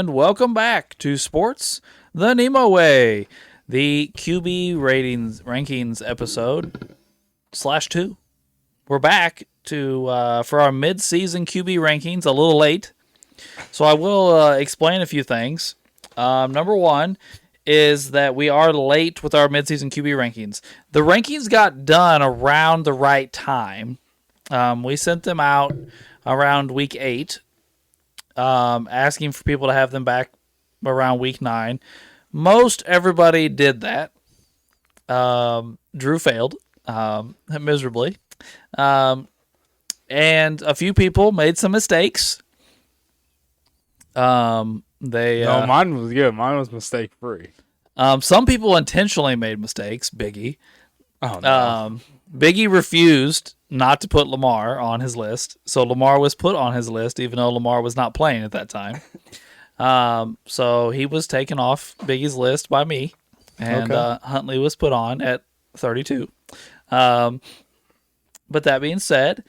and welcome back to Sports the NEMO Way, the QB rankings episode /2. We're back to for our mid-season QB rankings, a little late, so I will explain a few things. Number one is that we are late with our mid-season QB rankings. The rankings got done around the right time. We sent them out around week 8. Asking for people to have them back around week 9. Most everybody did that. Drew failed miserably. And a few people made some mistakes. No, mine was good. Mine was mistake free. Some people intentionally made mistakes. Biggie. Oh no. Biggie refused not to put Lamar on his list, so Lamar was put on his list, even though Lamar was not playing at that time. So he was taken off Biggie's list by me, and Huntley was put on at 32. But that being said,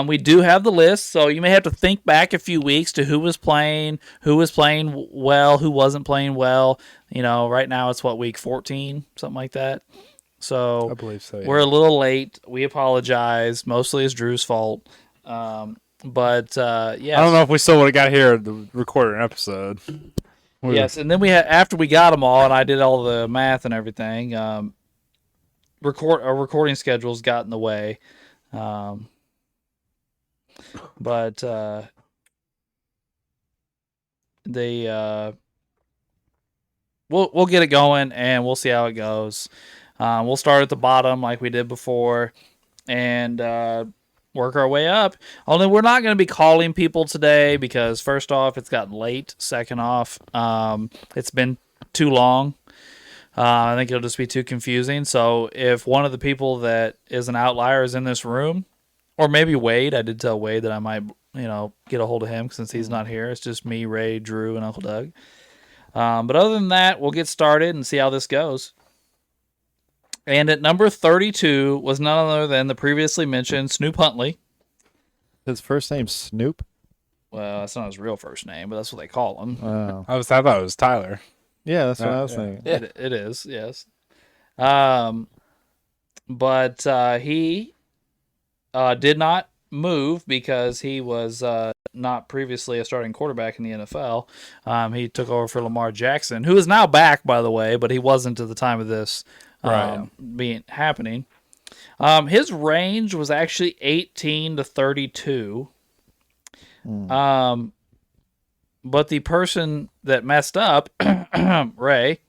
we do have the list, so you may have to think back a few weeks to who was playing well, who wasn't playing well. You know, right now it's week 14, something like that. So I believe so. Yeah. We're a little late. We apologize. Mostly it's Drew's fault. But yeah. I don't know if we still would have got here to record an episode. Yes, and then after we got them all, and I did all the math and everything. Our recording schedules got in the way. But we'll get it going, and we'll see how it goes. We'll start at the bottom like we did before and work our way up. Only we're not going to be calling people today because, first off, it's gotten late. Second off, it's been too long. I think it'll just be too confusing. So if one of the people that is an outlier is in this room, or maybe Wade, I did tell Wade that I might get a hold of him since he's not here. It's just me, Ray, Drew, and Uncle Doug. But other than that, we'll get started and see how this goes. And at number 32 was none other than the previously mentioned Snoop Huntley. His first name's Snoop? Well, that's not his real first name, but that's what they call him. Oh. I thought it was Tyler. Yeah, that's what I was thinking. Yeah. It is, yes. But he did not move because he was not previously a starting quarterback in the NFL. He took over for Lamar Jackson, who is now back, by the way, but he wasn't at the time of this happening. His range was actually 18 to 32. But the person that messed up, Ray,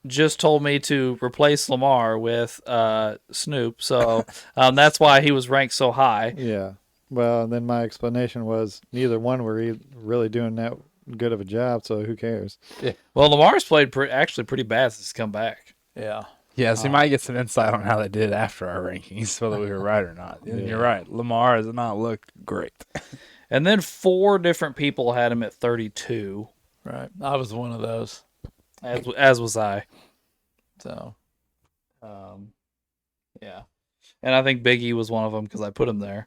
just told me to replace Lamar with Snoop. So that's why he was ranked so high. Yeah. Well, and then my explanation was neither one were really doing that good of a job, so who cares? Yeah. Well, Lamar's played actually pretty bad since he's come back. Yeah. Yeah, so you might get some insight on how they did after our rankings, whether we were right or not. Yeah. You're right. Lamar has not looked great. And then 4 different people had him at 32. Right. I was one of those. As was I. So, yeah. And I think Biggie was one of them because I put him there.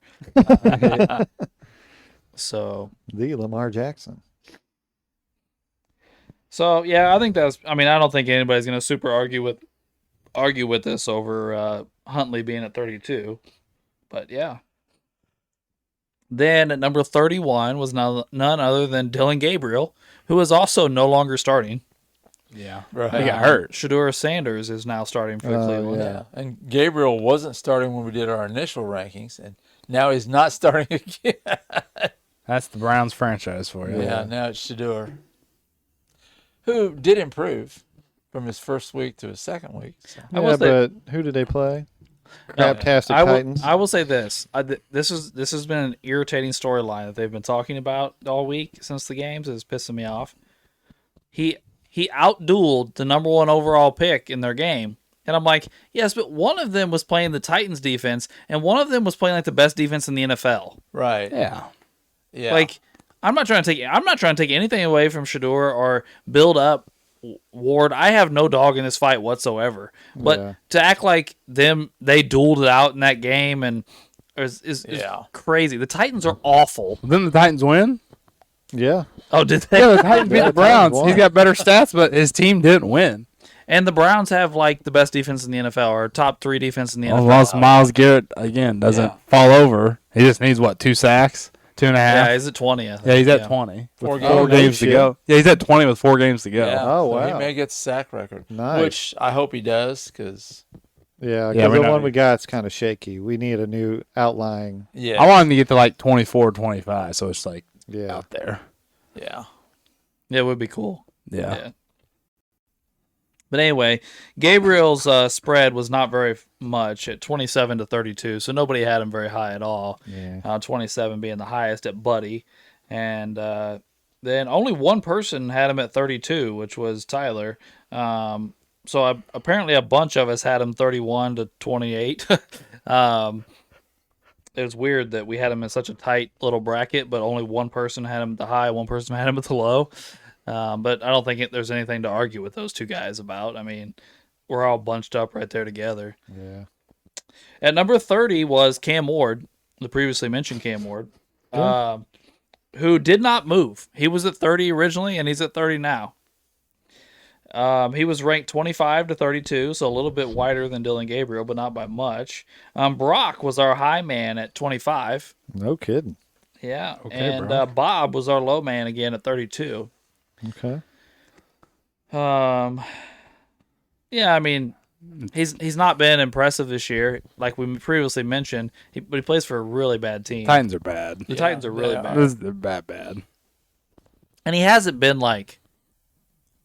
So. The Lamar Jackson. So, yeah, I think I don't think anybody's going to super argue with this over Huntley being at 32. But, yeah. Then at number 31 was none other than Dylan Gabriel, who is also no longer starting. Yeah, right. He got hurt. Shedeur Sanders is now starting for Cleveland. Yeah, and Gabriel wasn't starting when we did our initial rankings, and now he's not starting again. That's the Browns franchise for you. Yeah, now it's Shedeur, who did improve from his first week to his second week. So. Yeah, but who did they play? Craptastic Titans. I will say this. This has been an irritating storyline that they've been talking about all week since the games. It's pissing me off. He outdueled the number 1 overall pick in their game. And I'm like, yes, but one of them was playing the Titans defense, and one of them was playing like the best defense in the NFL. Right. Yeah. Yeah. Like, I'm not trying to take anything away from Shedeur or build up Ward. I have no dog in this fight whatsoever. But to act like they dueled it out in that game and is crazy. The Titans are awful. Didn't the Titans win? Yeah. Oh, did they? Yeah, the Titans beat Yeah, the the Titans Browns. won. He's got better stats, but his team didn't win. And the Browns have like the best defense in the NFL, or top 3 defense in the Well, NFL. as long as Myles Garrett again doesn't Yeah. fall over, he just needs 2 sacks, 2.5. Yeah, he's at 20. I think. Yeah, he's at 20 with 4 4 games. games to shit. go. Yeah, he's at 20 with 4 games to go. Yeah. Oh, so he wow. may get the sack record. Nice. Which I hope he does, because Yeah, Yeah, because we're the not- one we got is kind of shaky. We need a new outlying. yeah, I want him to get to like 24, 25, so it's like Yeah. out there. yeah. Yeah, it would be cool. Yeah. But anyway, Gabriel's spread was not very much at 27 to 32, so nobody had him very high at all. Yeah. 27 being the highest at Buddy, and then only one person had him at 32, which was Tyler. So apparently a bunch of us had him 31 to 28. It was weird that we had him in such a tight little bracket, but only one person had him at the high, one person had him at the low. But I don't think there's anything to argue with those two guys about. I mean, we're all bunched up right there together. Yeah. At number 30 was Cam Ward, the previously mentioned Cam Ward, who did not move. He was at 30 originally, and he's at 30 now. He was ranked 25 to 32, so a little bit wider than Dylan Gabriel, but not by much. Brock was our high man at 25. No kidding. Yeah, Okay, and Brock. Bob was our low man again at 32. Okay. Yeah, I mean, he's not been impressive this year, like we previously mentioned. But he plays for a really bad team. Titans are bad. The Titans are really they bad, They're bad. and he hasn't been like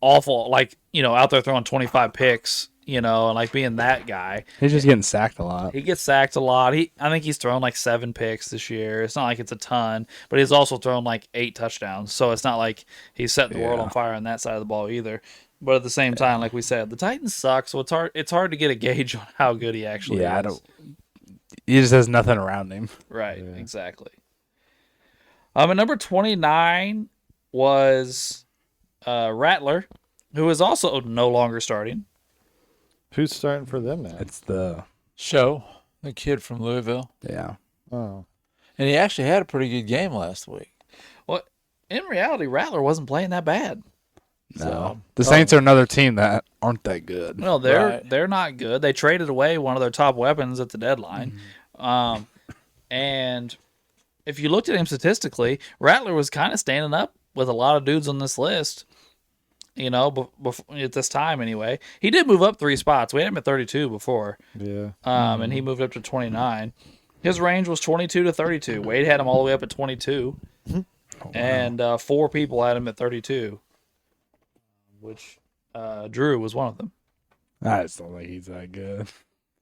awful, like out there throwing 25 picks, and like being that guy. He's just getting sacked a lot. He gets sacked a lot. I think he's thrown like 7 picks this year. It's not like it's a ton, but he's also thrown like 8 touchdowns. So it's not like he's setting the world on fire on that side of the ball either. But at the same time, like we said, the Titans suck, so it's hard to get a gauge on how good he actually is. I don't. He just has nothing around him. Right, exactly. At number 29 was Rattler, who is also no longer starting. Who's starting for them now? It's the Show, the kid from Louisville. yeah. Oh. And he actually had a pretty good game last week. Well, in reality, Rattler wasn't playing that bad. No, So- the Saints are another team that aren't that good. No, Right. they're not good. They traded away one of their top weapons at the deadline. And if you looked at him statistically, Rattler was kind of standing up with a lot of dudes on this list. At this time anyway. He did move up 3 spots. We had him at 32 before. Yeah. And he moved up to 29. His range was 22 to 32. Wade had him all the way up at 22. And 4 people had him at 32, which Drew was one of them. I just don't think he's that good.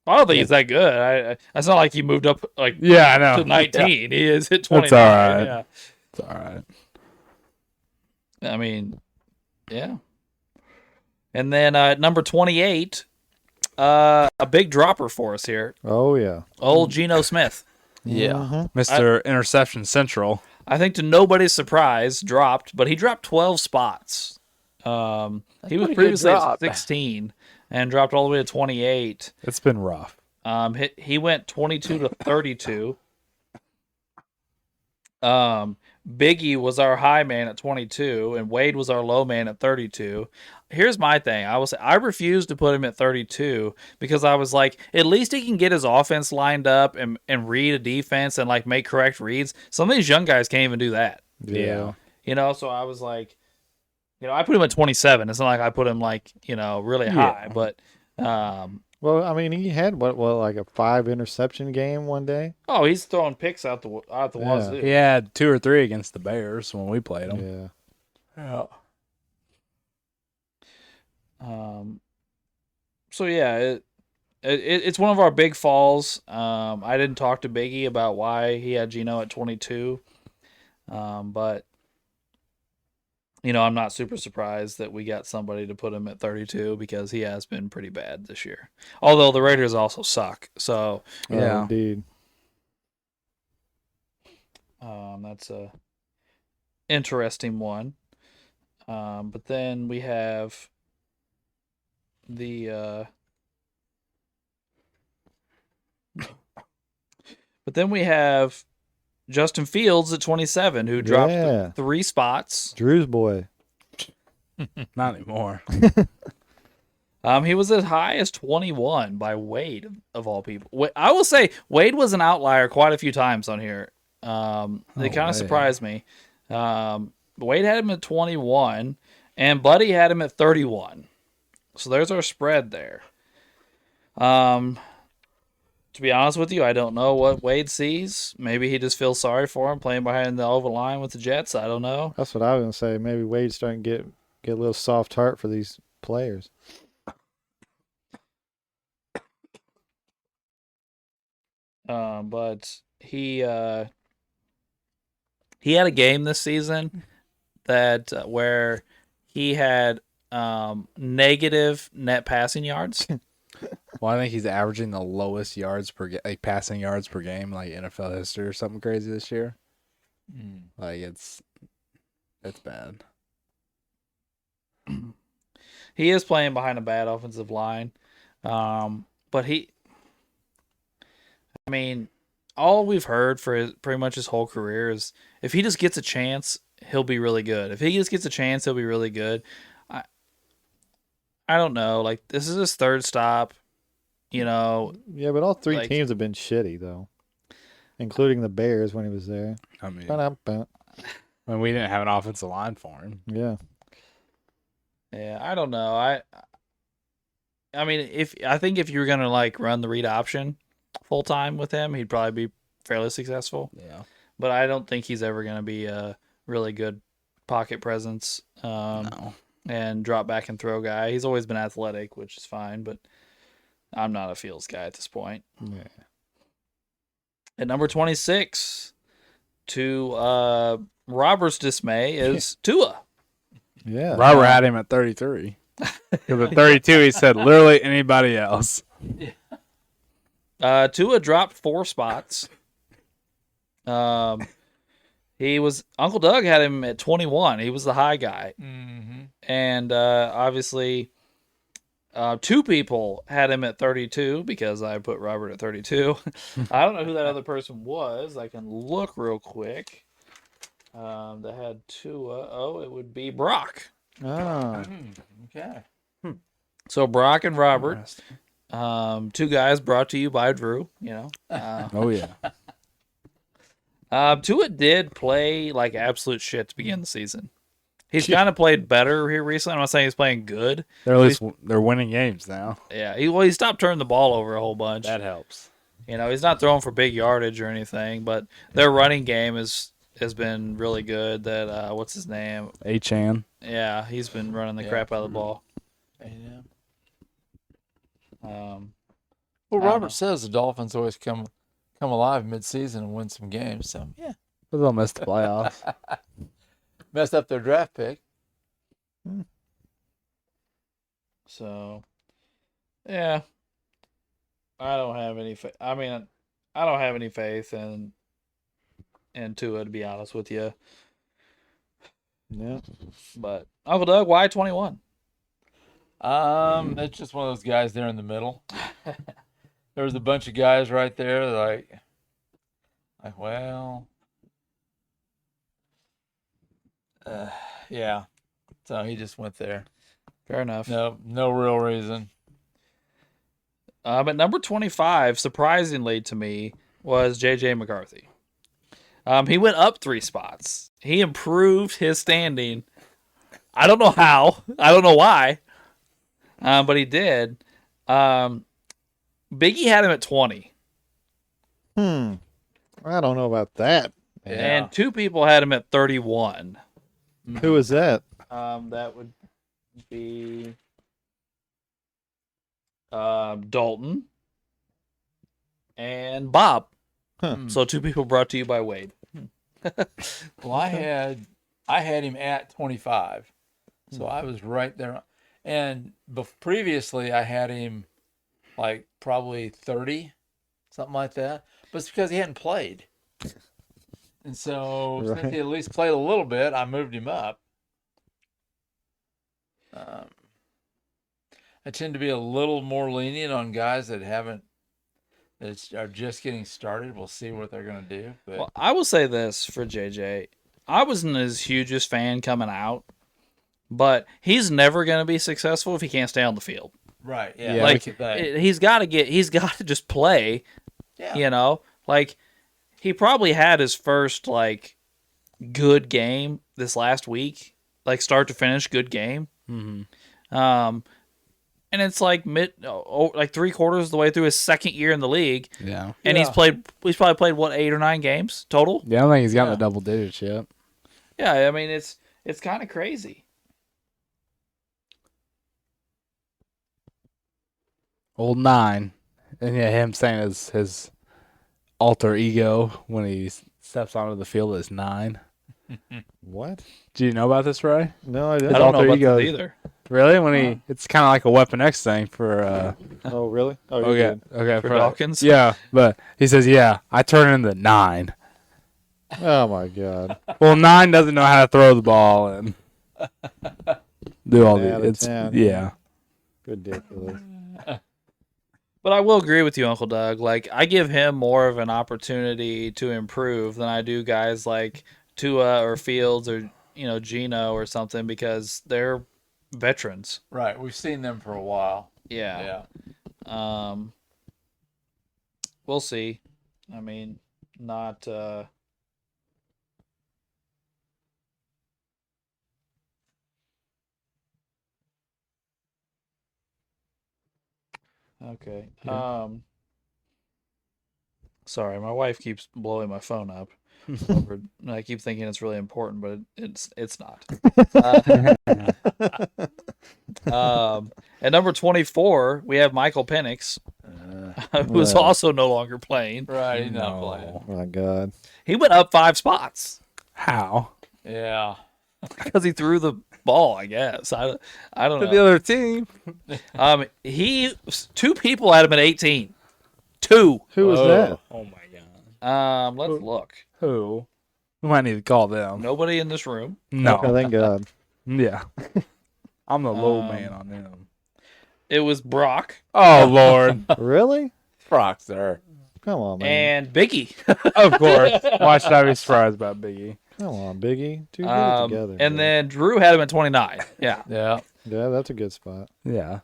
I don't think he's that good. It's not like he moved up like Yeah, I know. to 19. He is at 29. That's all right. Yeah. It's all right. I mean, yeah. And then at number 28, a big dropper for us here. Oh yeah. Old Geno Smith. Yeah. Mhm. Mr. Interception Central. I think to nobody's surprise, dropped, but he dropped 12 spots. He was pretty good previously at drop. 16 and dropped all the way to 28. It's been rough. He went 22 to 32. Biggie was our high man at 22, and Wade was our low man at 32. Here's my thing. I refused to put him at 32 because I was like, at least he can get his offense lined up and read a defense and like make correct reads. Some of these young guys can't even do that. Yeah. So I was like, I put him at 27. It's not like I put him like, really high, but Well, I mean, he had like a 5 interception game one day. oh, he's throwing picks out the wazoo. He had 2 or 3 against the Bears when we played them. Yeah. Yeah. So yeah, it's one of our big falls. I didn't talk to Biggie about why he had Geno at 22, but I'm not super surprised that we got somebody to put him at 32 because he has been pretty bad this year. Although the Raiders also suck, so Yeah. Oh, indeed. that's a interesting one. But then we have the Justin Fields at 27, who dropped Yeah. 3 spots. Drew's boy. Not anymore. He was as high as 21 by Wade, of all people. I will say Wade was an outlier quite a few times on here. They kind way. of surprised me. Wade had him at 21, and Buddy had him at 31. So there's our spread there. To be honest with you, I don't know what Wade sees. Maybe he just feels sorry for him playing behind the oval line with the Jets. I don't know. That's what I was gonna say. Maybe Wade's starting to get a little soft heart for these players. But he had a game this season that where he had negative net passing yards. Well, I think he's averaging the lowest yards per passing yards per game, like NFL history or something crazy this year. Like it's bad. He is playing behind a bad offensive line, but all we've heard for pretty much his whole career is if he just gets a chance, he'll be really good. If he just gets a chance, he'll be really good. I don't know. Like, this is his third stop. Yeah, but all three like- teams have been shitty though, including the Bears when he was there. I mean, Ba-dum-bum. when we didn't have an offensive line for him. Yeah. Yeah, I don't know. I mean, I think if you were gonna like run the read option full time with him, he'd probably be fairly successful. Yeah. But I don't think he's ever gonna be a really good pocket presence. No. And drop back and throw guy. He's always been athletic, which is fine, but I'm not a Fields guy at this point. Yeah. At number 26, to Robert's dismay, is Tua. Yeah. Robert had him at 33. Because at 32, he said literally anybody else. Tua dropped 4 spots. Uncle Doug had him at 21. He was the high guy. Mm-hmm. And obviously, 2 people had him at 32 because I put Robert at 32. I don't know who that other person was. I can look real quick. That had Tua. Oh, it would be Brock. Ah. Okay. So Brock and Robert, Interesting. 2 guys brought to you by Drew. Oh, yeah. Tua did play like absolute shit to begin the season. He's kind of played better here recently. I'm not saying he's playing good. They're at least they're winning games now. Yeah, he stopped turning the ball over a whole bunch. That helps. He's not throwing for big yardage or anything, but their running game has been really good. That what's his name? Achan. Yeah, he's been running the crap out of the ball. A&M. I Well, don't know. Robert says the Dolphins always come alive mid-season and win some games. So yeah, But they'll miss the playoffs. messed up their draft pick. So, yeah, I don't have any. I don't have any faith in Tua, to be honest with you. Yeah. But Uncle Doug, why 21? It's just one of those guys there in the middle. There was a bunch of guys right there, like well, yeah. So he just went there. Fair enough. No real reason. But number 25, surprisingly to me, was J.J. McCarthy. He went up 3 spots. He improved his standing. I don't know how. I don't know why. But he did. Biggie had him at 20. I don't know about that. And 2 people had him at 31. Who is that? That would be Dalton and Bob. Huh. So 2 people brought to you by Wade. Well, I had him at 25, so I was right there. And previously, I had him like probably 30, something like that. But it's because he hadn't played, and so Right. since he at least played a little bit, I moved him up. I tend to be a little more lenient on guys that are just getting started. We'll see what they're going to do. But Well, I will say this for JJ. I wasn't his hugest fan coming out, but he's never going to be successful if he can't stay on the field. right, Yeah, Like that. he's got to just play. Yeah. You know, like he probably had his first like good game this last week, like start to finish good game. Mm-hmm. And it's like like 3/4 of the way through his second year in the league, Yeah. and he's probably played what 8 or 9 games total. Yeah, I don't think he's gotten Yeah. the double digits yet. Yeah, I mean it's kind of crazy. Old 9. And yeah, him saying his alter ego when he steps onto the field is 9. What? Do you know about this, Ray? No, I I didn't. don't know alter about ego. this either. Really? When he, it's kind of like a Weapon X thing for. Oh, really? Oh, you're Okay, good. okay, For Dawkins? Yeah, but he says, yeah, I turn into 9. Oh my God. Well, 9 doesn't know how to throw the ball and do all Out the. of It's 10. yeah. Ridiculous. But I will agree with you, Uncle Doug. Like I give him more of an opportunity to improve than I do guys like Tua or Fields or Gino or something because they're veterans. Right. We've seen them for a while. Yeah. Yeah. We'll see. I mean, not. Okay. Sorry, my wife keeps blowing my phone up. And I keep thinking it's really important, but it's not. At number 24, we have Michael Penix, who's Well. also no longer playing. Right. He's not No. playing. Oh my God. He went up 5 spots How? Yeah. because he threw the ball. I guess I don't To know. the other team. He 2 people had him at 18. 2. Who was that? Oh my god. Let's look. Who? We might need to call them. Nobody in this room. No. Okay, thank God. Yeah. I'm the low Um, man on them. It was Brock Oh Lord. Really? Brock, sir. Come on, man. and Biggie. Of course. Why should I be surprised about Biggie? Come on, Biggie. Two good together. And bro. then Drew had him at 29. Yeah. Yeah. Yeah, that's a good spot. Yeah.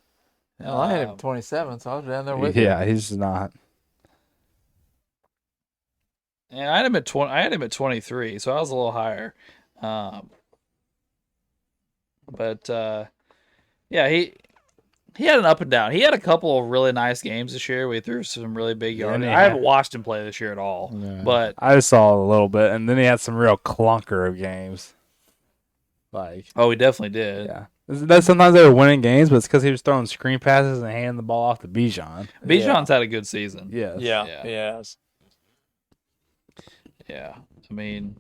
Well, I had him at 27, so I was down there with you. Yeah, he's not. And I had him at 20. I had him at 23, so I was a little higher. Yeah, he had an up and down. He had a couple of really nice games this year. We threw some really big yards. and he I haven't had- watched him play this year at all, Yeah. but I just saw a little bit, and then he had some real clunker of games. Like, he definitely did. yeah. That sometimes they were winning games, but it's because he was throwing screen passes and handing the ball off to Bijan. Bijan's had a good season. Yes. Yeah. Yeah. Yes. Yeah, I mean,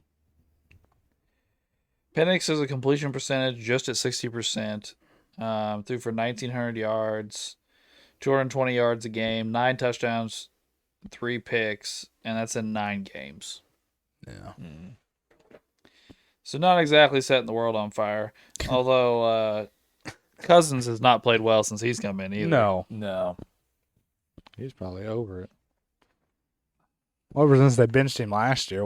Penix has a completion percentage just at 60%. Threw for 1,900 yards, 220 yards a game, 9 touchdowns, 3 picks, and that's in 9 games. Yeah. So not exactly setting the world on fire. Although Cousins has not played well since he's come in either. No. No. He's probably over it. Well, ever since they benched him last year,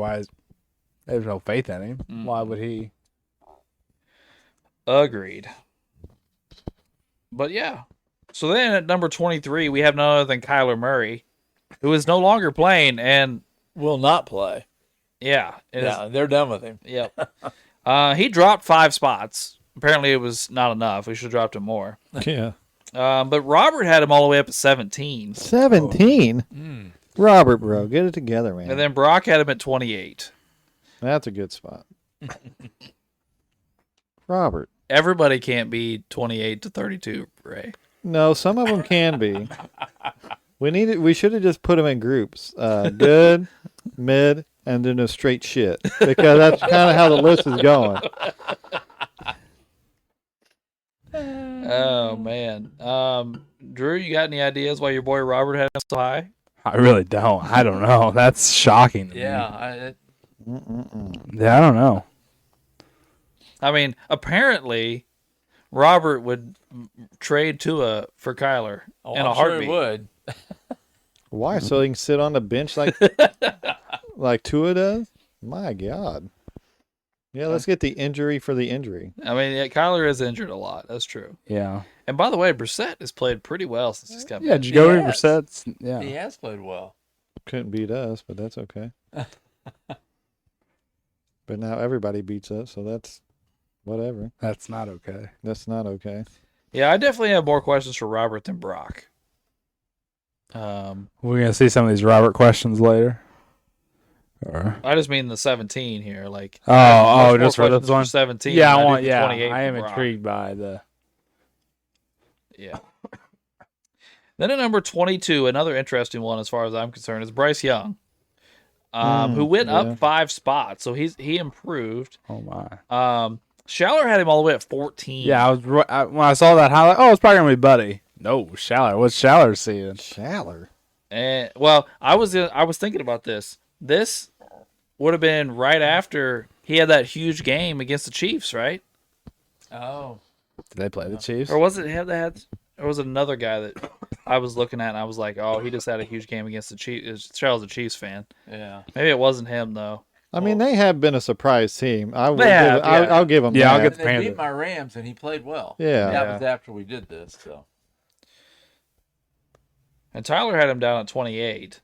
there's no faith in him. Mm. Why would he? Agreed. But yeah. So then at number 23, we have none other than Kyler Murray, who is no longer playing, and Will not play. yeah, it is- Yeah, they're done with him. Yep. He dropped 5 spots. Apparently, it was not enough. We should have dropped him more. Yeah. But Robert had him all the way up at 17. 17? Robert, bro, get it together, man. And then Brock had him at 28. That's a good spot. Robert. Everybody can't be 28 to 32, Ray. No, some of them can be. We should have just put them in groups. Good, mid, and then a straight shit. Because that's kind of how the list is going. Oh, man. Drew, you got any ideas why your boy Robert had him so high? I really don't. I don't know. That's shocking. To me. Yeah. Yeah, I don't know. I mean, apparently, Robert would trade Tua for Kyler in a I'm sure heartbeat. he would. Why? So he can sit on the bench like Tua does? My God. Yeah, let's get the injury for the injury. I mean, yeah, Kyler is injured a lot. That's true. Yeah. And by the way, Brissett has played pretty well since he's come Yeah, in. Jacoby He has. Brissett's. Yeah. He has played well. Couldn't beat us, but that's okay. But now everybody beats us, so that's whatever. That's not okay. That's not okay. Yeah, I definitely have more questions for Robert than Brock. We're gonna see some of these Robert questions later. Or I just mean the 17 here. Like, oh, much more just for questions this one. 17. Yeah, than I want. do for Yeah, 28 I am for Brock. intrigued by the. Yeah. Then at number 22, another interesting one as far as I'm concerned is Bryce Young, who went yeah. up 5 spots, so he improved. Oh my. Schaller had him all the way at 14. Yeah, when I saw that highlight, it's probably gonna be Buddy. No, Schaller. What's Schaller seeing? Schaller. And well, I was thinking about this. This would have been right after he had that huge game against the Chiefs, right? Oh. Did they play the Chiefs? Or was it him that had? Or was it another guy that I was looking at and I was like, oh, he just had a huge game against the Chiefs. Charles, a Chiefs fan. Yeah. Maybe it wasn't him though. I mean, they have been a surprise team. I'll give them Yeah, I'll that. get the They Panthers. beat my Rams, and he played well. Yeah. That Yeah. was after we did this. So And Tyler had him down at 28.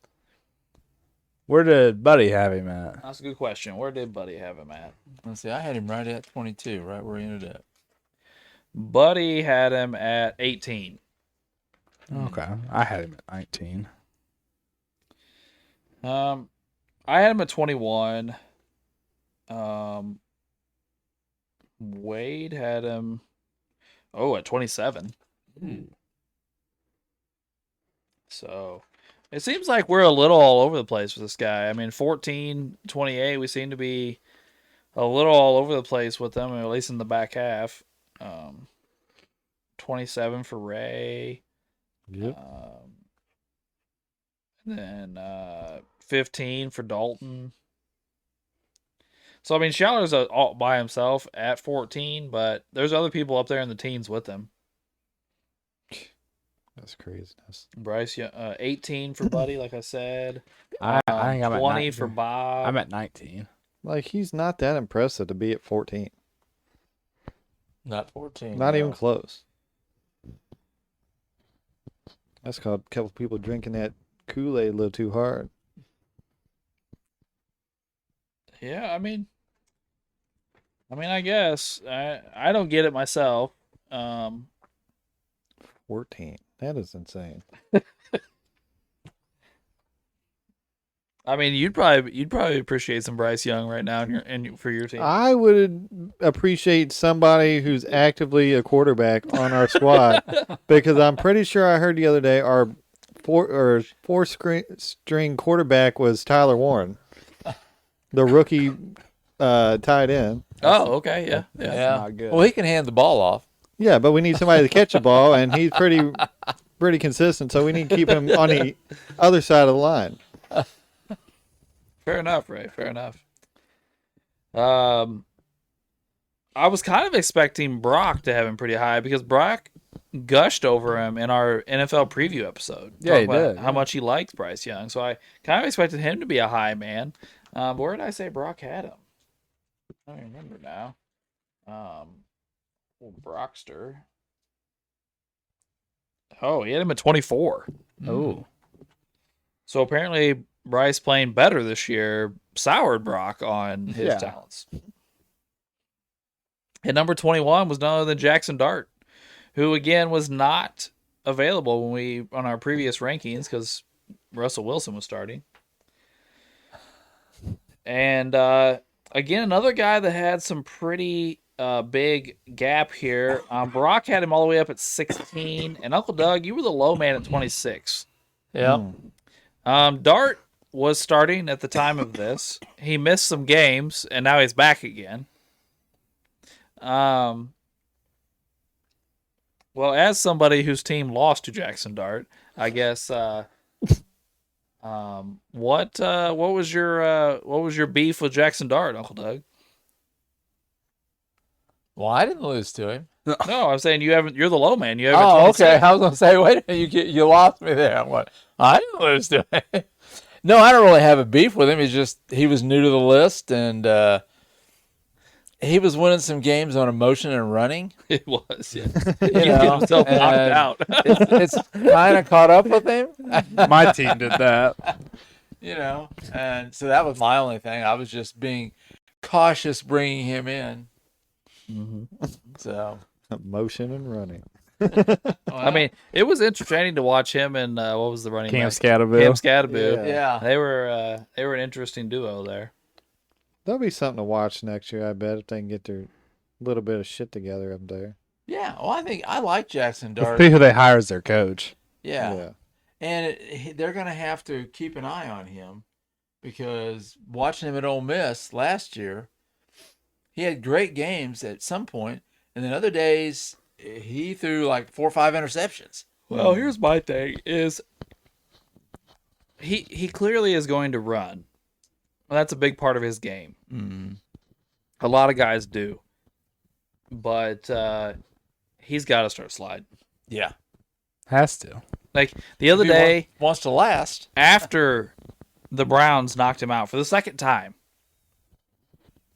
Where did Buddy have him at? That's a good question. Where did Buddy have him at? let's see. I had him right at 22, right where he ended up. Buddy had him at 18. Okay, I had him at 19. I had him at 21. Wade had him at 27. So it seems like we're a little all over the place with this guy. I mean, 14, 28, we seem to be a little all over the place with them, at least in the back half. 27 for Ray. Yep. Then 15 for Dalton. So, I mean, Schaller's all by himself at 14, but there's other people up there in the teens with him. That's craziness. Bryce, 18 for Buddy, like I said. I think I'm at 20 19. for Bob. I'm at 19. Like, he's not that impressive to be at 14. Not 14. Not no. even close. That's called a couple people drinking that Kool-Aid a little too hard. Yeah, I mean, I guess I don't get it myself. 14. That is insane. I mean, you'd probably appreciate some Bryce Young right now for your team. I would appreciate somebody who's actively a quarterback on our squad because I'm pretty sure I heard the other day our four-string quarterback was Tyler Warren, the rookie tight end. Oh, okay, yeah. Yeah. not good. Well, he can hand the ball off. Yeah, but we need somebody to catch the ball, and he's pretty consistent, so we need to keep him on the other side of the line. Fair enough, Ray. Fair enough. I was kind of expecting Brock to have him pretty high because Brock gushed over him in our NFL preview episode. Yeah, he Talking about did, how much he likes Bryce Young. So I kind of expected him to be a high man. Where did I say Brock had him? I don't remember now. Brockster. Oh, he had him at 24. Oh. So apparently Bryce playing better this year soured Brock on his Yeah. talents. And number 21 was none other than Jackson Dart, who again was not available on our previous rankings because Russell Wilson was starting. And again, another guy that had some pretty big gap here. Brock had him all the way up at 16, and Uncle Doug, you were the low man at 26. Yeah. Dart was starting at the time of this. He missed some games, and now he's back again. Well, as somebody whose team lost to Jackson Dart, I guess. What was your beef with Jackson Dart, Uncle Doug? Well, I didn't lose to him. No, I'm saying you haven't. You're the low man. You haven't. Oh, okay. I was gonna say, wait a minute, you lost me there. I'm like, I didn't lose to him. No, I don't really have a beef with him. He's just he was new to the list, and he was winning some games on emotion and running. It was. Yeah. You Get know, himself knocked and out. it's kind of caught up with him. My team did that. You know, and so that was my only thing. I was just being cautious bringing him in. So, Motion and running. I mean, it was entertaining to watch him and what was the running Cam back? Scatterville. Cam Scatterville. yeah. They were an interesting duo there. That'll be something to watch next year, I bet, if they can get their little bit of shit together up there. Yeah. Well, I think I like Jackson Dart. See who they hire as their coach. Yeah. And they're going to have to keep an eye on him because watching him at Ole Miss last year, he had great games at some point, and then other days he threw like 4 or 5 interceptions. Well, here's my thing: is he clearly is going to run. Well, that's a big part of his game. A lot of guys do, but he's got to start sliding. Yeah. Has to. Like the other day, wants to last. after the Browns knocked him out for the second time,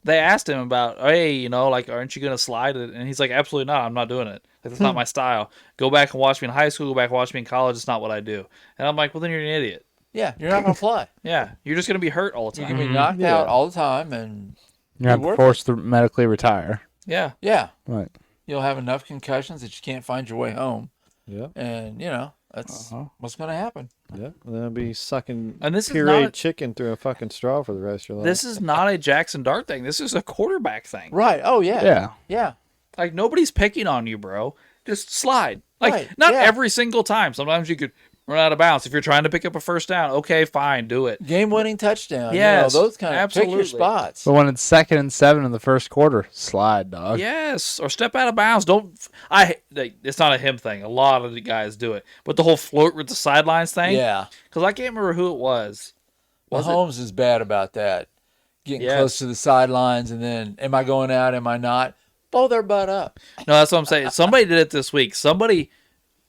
they asked him about, hey, you know, like, aren't you going to slide it? And he's like, absolutely not. I'm not doing it. Like, that's not my style. Go back and watch me in high school. Go back and watch me in college. It's not what I do. And I'm like, well, then you're an idiot. Yeah, you're not going to play. Yeah, you're just going to be hurt all the You time. can be knocked out all the time, and You have to force to medically retire. Yeah. yeah, Right. you'll have enough concussions that you can't find your way home. Yeah. And, you know, that's what's going to happen. Yeah. They'll be sucking And this is pureed not- chicken through a fucking straw for the rest of your life. This is not a Jackson Dart thing. This is a quarterback thing. Right. Oh, yeah. Yeah. Yeah. Like, nobody's picking on you, bro. Just slide. Like, Right, not yeah. every single time. Sometimes you could run out of bounds. If you're trying to pick up a first down, okay, fine, do it. Game-winning touchdown. Yes, You know, those kind of pick absolutely. your spots. But when it's 2nd and 7 in the first quarter, slide, dog. Yes, or step out of bounds. It's not a him thing. A lot of the guys do it. But the whole float with the sidelines thing. Yeah. Because I can't remember who it was. Was it? Mahomes is bad about that. Getting Yes. close to the sidelines and then, am I going out? Am I not? Blow their butt up. No, that's what I'm saying. Somebody did it this week. Somebody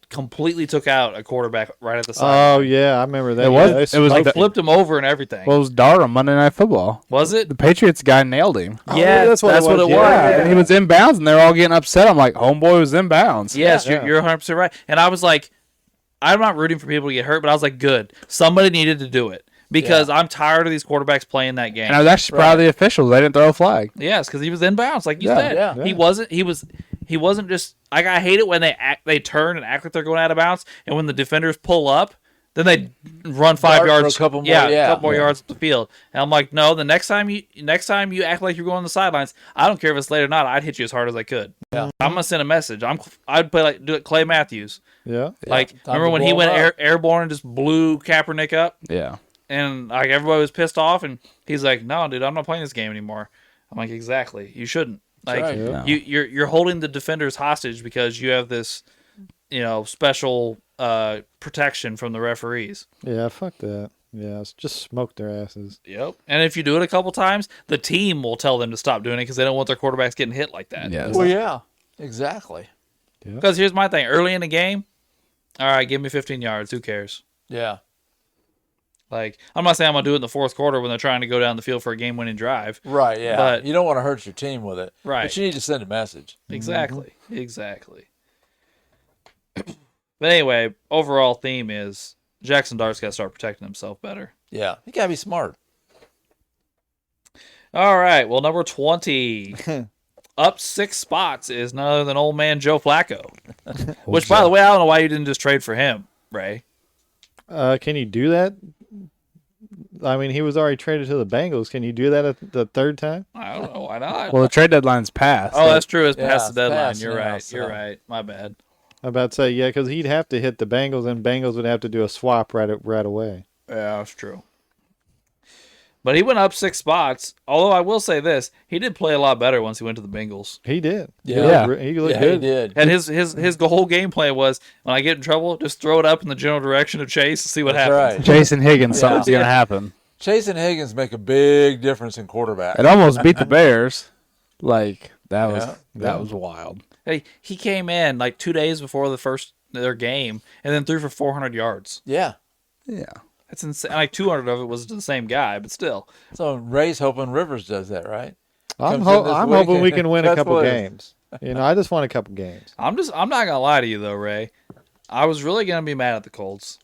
completely took out a quarterback right at the side. Oh, yeah. I remember that. It was- Yeah, they it was Like the- flipped him over and everything. Well, it was Dart on Monday Night Football. Was it? The Patriots guy nailed him. Yeah, that's what it was. Yeah, and he was in bounds, and they're all getting upset. I'm like, homeboy was in bounds. Yes, Yeah. you're 100% right. And I was like, I'm not rooting for people to get hurt, but I was like, good. Somebody needed to do it because I'm tired of these quarterbacks playing that game. And I was actually proud of the officials. They didn't throw a flag. Yes, because he was in bounds, like you Yeah, said. yeah. He wasn't just like, I hate it when they turn and act like they're going out of bounds, and when the defenders pull up, then they run 5 Dart for yards, a couple more, a yeah. couple more yards up the field. And I'm like, no, the next time you act like you're going on the sidelines, I don't care if it's late or not, I'd hit you as hard as I could. Yeah. I'm gonna send a message. I'd do it Clay Matthews. Yeah. Like, time remember to when he blow went him up. airborne and just blew Kaepernick up, Yeah. and like everybody was pissed off, and he's like, "No, dude, I'm not playing this game anymore." I'm like, "Exactly, you shouldn't." Like, right. Yeah. you're holding the defenders hostage because you have this, special protection from the referees. Yeah, fuck that. Yeah, just smoke their asses. Yep. And if you do it a couple times, the team will tell them to stop doing it because they don't want their quarterbacks getting hit like that. Yeah. Well, yeah. Exactly. Because here's my thing: early in the game, all right, give me 15 yards. Who cares? Yeah. Like, I'm not saying I'm gonna do it in the fourth quarter when they're trying to go down the field for a game-winning drive. Right, yeah. But- you don't want to hurt your team with it. Right. But you need to send a message. Exactly. Exactly. But anyway, overall theme is Jackson Dart's got to start protecting himself better. Yeah. You got to be smart. All right. Well, number 20, up 6 spots, is none other than old man Joe Flacco. Which, by the way, I don't know why you didn't just trade for him, Ray. Can you do that? I mean, he was already traded to the Bengals. Can you do that at the third time? I don't know why not. Well, the trade deadline's passed. Oh, that's true. It's Yeah, past the it's deadline. past You're now, right. so- You're right. My bad. I'm about to say, yeah, because he'd have to hit the Bengals, and Bengals would have to do a swap right away. Yeah, that's true. But he went up 6 spots. Although I will say this, he did play a lot better once he went to the Bengals. He did. Yeah. He looked Yeah, good. he did. And his whole game plan was, when I get in trouble, just throw it up in the general direction of Chase and see what That's happens. right. Jason Higgins, something's Yeah. going to happen. Chase and Higgins make a big difference in quarterback. It almost beat the Bears. Like that Yeah. was wild. Hey, he came in like 2 days before their game, and then threw for 400 yards. Yeah. Yeah. That's insane. Like 200 of it was to the same guy, but still. So Ray's hoping Rivers does that, right? I'm Comes in this hoping week we and can win a cuts couple loose. games. I just want a couple games. I'm not gonna lie to you though, Ray. I was really gonna be mad at the Colts,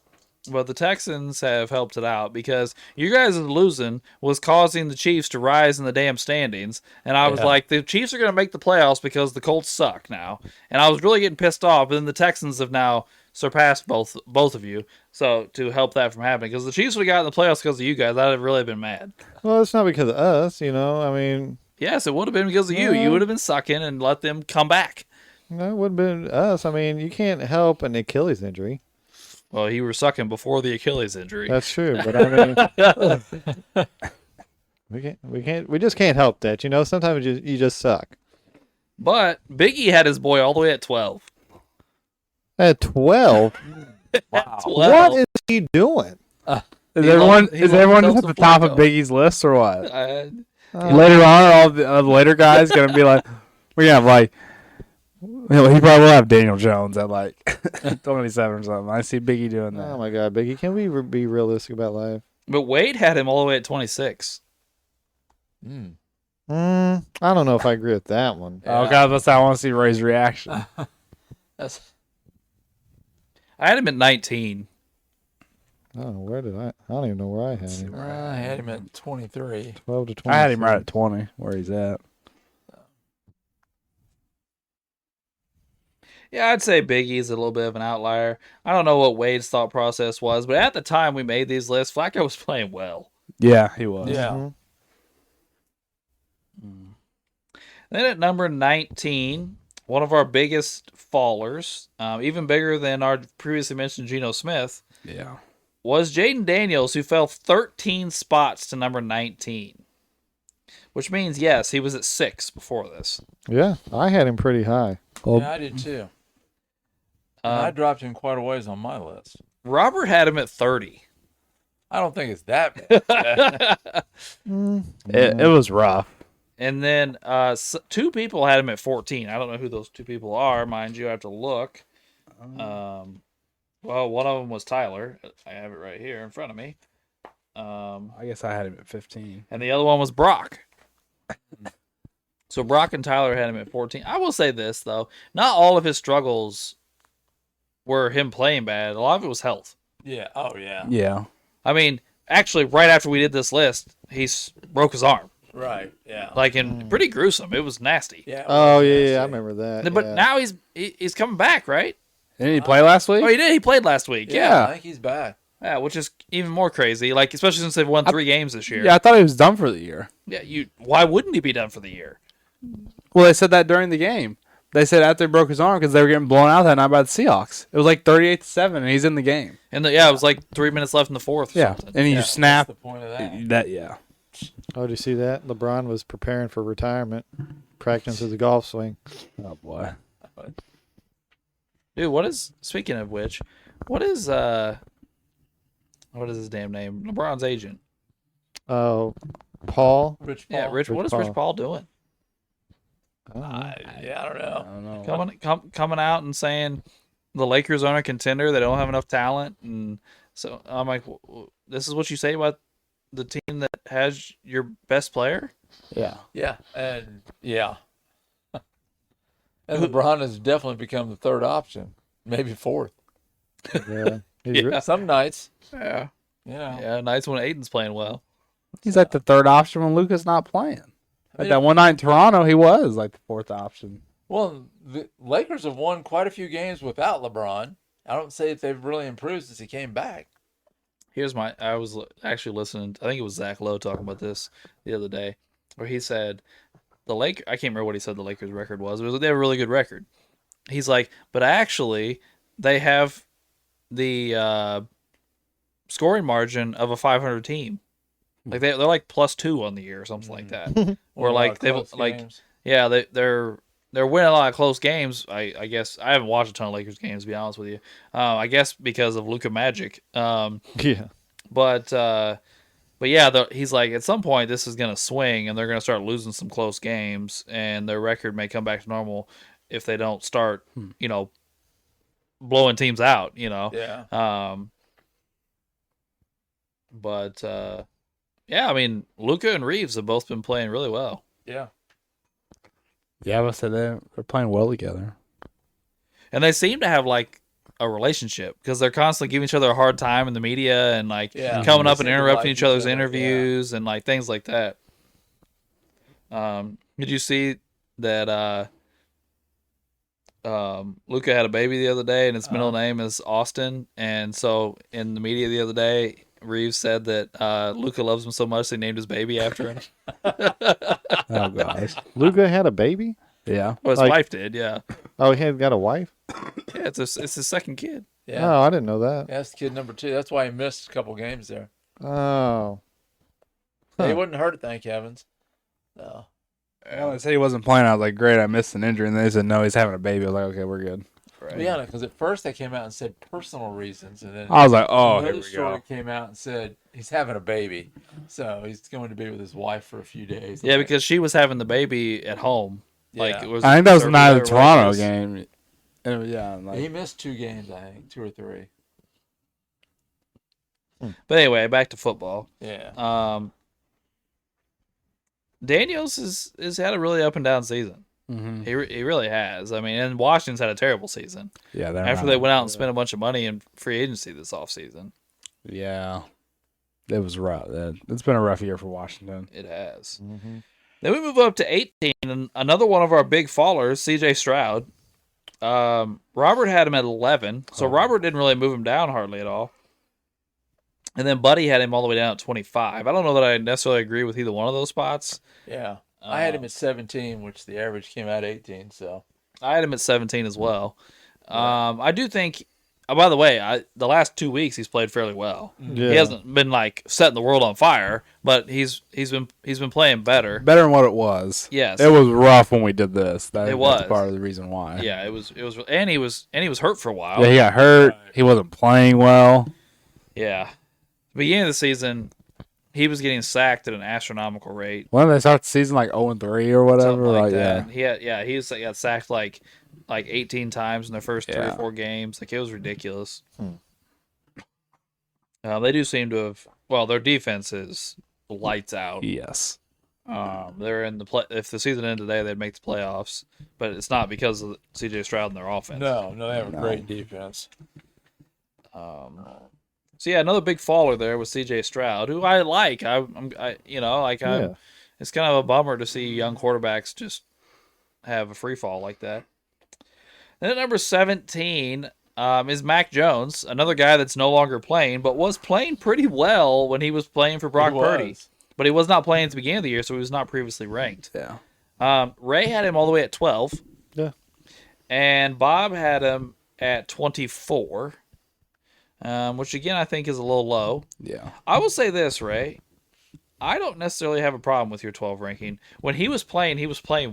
but the Texans have helped it out because you guys losing was causing the Chiefs to rise in the damn standings, and I was Yeah. like, the Chiefs are gonna make the playoffs because the Colts suck now, and I was really getting pissed off. But then the Texans have now surpassed both of you, so to help that from happening, because the Chiefs would have gotten the playoffs because of you guys, I'd have really been mad. Well, it's not because of us, I mean, Yes, it would have been because of you. You would have been sucking and let them come back. no, it wouldn't have been us. I mean, you can't help an Achilles injury. Well, you were sucking before the Achilles injury. That's true, but I mean, we just can't help that. Sometimes you just suck. But Biggie had his boy all the way at 12. At 12, Wow. 12. what is he doing? Is He everyone loves- he is loves everyone just himself at the some top of Flacco. Biggie's list or what? Uh, Later on, are all the later guys gonna be like, we're gonna have like, he probably will have Daniel Jones at like 27 or something. I see Biggie doing that. oh my God, Biggie, can we be realistic about life? But Wade had him all the way at 26. Mm. I don't know if I agree with that one. Oh God, that's how I want to see Ray's reaction. That's I had him at 19. Oh, where did I don't even know where I had him. I had him at 23. 12 to 20. I had him right at 20, where he's at. Yeah, I'd say Biggie's a little bit of an outlier. I don't know what Wade's thought process was, but at the time we made these lists, Flacco was playing well. Yeah, he was. Yeah. Then at number 19, one of our biggest fallers, even bigger than our previously mentioned Geno Smith, Yeah. was Jaden Daniels, who fell 13 spots to number 19. Which means, yes, he was at 6 before this. Yeah, I had him pretty high. Well, Yeah, I did too. And I dropped him quite a ways on my list. Robert had him at 30. I don't think it's that bad. it was rough. And then two people had him at 14. I don't know who those two people are. Mind you, I have to look. Well, one of them was Tyler. I have it right here in front of me. I guess I had him at 15. And the other one was Brock. So Brock and Tyler had him at 14. I will say this, though. Not all of his struggles were him playing bad. A lot of it was health. Yeah. Oh, yeah. Yeah. I mean, actually, right after we did this list, broke his arm. Right. Yeah. Like, and pretty gruesome. It was nasty. Yeah. Oh yeah, I remember that. But yeah. now he's coming back, right? Didn't he play last week? Oh, he did. He played last week. Yeah. Yeah. I think he's back. Yeah, which is even more crazy. Like, especially since they've won 3 games this year. Yeah, I thought he was done for the year. Yeah. Why wouldn't he be done for the year? Well, they said that during the game. They said after he broke his arm because they were getting blown out that night by the Seahawks. It was like 38-7, and he's in the game. And it was like 3 minutes left in the fourth. Or Yeah, something. and you Yeah, snap. That's the point of that. That yeah. Oh, did you see that? LeBron was preparing for retirement, practicing the golf swing. Oh boy. Dude, speaking of which, what is his damn name? LeBron's agent. Oh, Paul. Rich Paul. Yeah, Rich. What is Paul. Rich Paul doing? I don't know. I don't know. I don't know. Coming out and saying the Lakers aren't a contender. They don't have enough talent, and so I'm like, this is what you say about the team that has your best player? Yeah. Yeah. And yeah. And LeBron has definitely become the third option, maybe fourth. Yeah. He's Yeah. Some nights. Yeah, Yeah. yeah. Nights when Aiden's playing well. He's like the third option when Luka's not playing. Like mean- that one night in Toronto, he was like the fourth option. Well, the Lakers have won quite a few games without LeBron. I don't say that they've really improved since he came back. I was actually listening. I think it was Zach Lowe talking about this the other day, where he said I can't remember what he said the Lakers' record was. They have a really good record. He's like, but actually, they have the scoring margin of a 500 team. Like they're like +2 on the year or something like that. Or A lot like of they've close like games. yeah they're winning a lot of close games. I guess I haven't watched a ton of Lakers games, to be honest with you. I guess because of Luka Magic. Yeah. But But yeah, he's like, at some point this is going to swing, and they're going to start losing some close games, and their record may come back to normal if they don't start, blowing teams out. Yeah. But yeah, I mean, Luka and Reeves have both been playing really well. Yeah. Yeah, I said they're playing well together. And they seem to have like a relationship because they're constantly giving each other a hard time in the media and like coming up and interrupting each other's interviews and like things like that. Did you see that Luka had a baby the other day and its middle name is Austin? And so in the media the other day, Reeves said that Luka loves him so much they named his baby after him. Oh gosh. Luka had a baby? Yeah. Well, his wife did, yeah. Oh, he had got a wife? Yeah, it's his second kid. Yeah. Oh, I didn't know that. Yeah, that's kid number 2. That's why he missed a couple games there. Oh. He wouldn't hurt it, thank heavens. No. Well, they said he wasn't playing. I was like, great, I missed an injury. And they said, no, he's having a baby. I was like, okay, we're good. Right. Yeah, because at first they came out and said personal reasons, and then I was like, oh, here another we story go. came out and said he's having a baby, so he's going to be with his wife for a few days. Yeah, because she was having the baby at home. Like Yeah. it was. I think that was the night of the or Toronto whatever. game. And yeah, like, He missed 2 games, I think, 2 or 3. But anyway, back to football. Yeah. Daniels has had a really up and down season. mm-hmm. He really has. I mean, and Washington's had a terrible season Yeah, after they went out and spent a bunch of money in free agency this offseason. Yeah, it was rough. It's been a rough year for Washington. It has. Mm-hmm. Then we move up to 18, and another one of our big fallers, C.J. Stroud. Robert had him at 11, so Robert didn't really move him down hardly at all. And then Buddy had him all the way down at 25. I don't know that I necessarily agree with either one of those spots. Yeah. I had him at 17, which the average came out 18, so. I had him at 17 as well. I do think. Oh, by the way, the last 2 weeks he's played fairly well. Yeah. He hasn't been like setting the world on fire, but he's been playing better. Better than what it was. Yes, It was rough when we did this. That's was. part of the reason why. Yeah, it was, and he was hurt for a while. Yeah, he got hurt. He wasn't playing well. Yeah. Beginning of the season, he was getting sacked at an astronomical rate. When did they start the season, like 0-3 or whatever? Something like Yeah. that. He got sacked like 18 times in the first 3 or 4 games. Like, it was ridiculous. They do seem to have. Well, their defense is lights out. Yes. They're in the play. If the season ended today, they'd make the playoffs. But it's not because of C.J. Stroud and their offense. No, they have a great defense. So yeah, another big faller there was C.J. Stroud, who I like. It's kind of a bummer to see young quarterbacks just have a free fall like that. Then at number 17 is Mac Jones, another guy that's no longer playing, but was playing pretty well when he was playing for Brock Purdy. But he was not playing at the beginning of the year, so he was not previously ranked. Yeah. Ray had him all the way at 12. Yeah. And Bob had him at 24, which again I think is a little low. Yeah. I will say this, Ray. I don't necessarily have a problem with your 12 ranking. When he was playing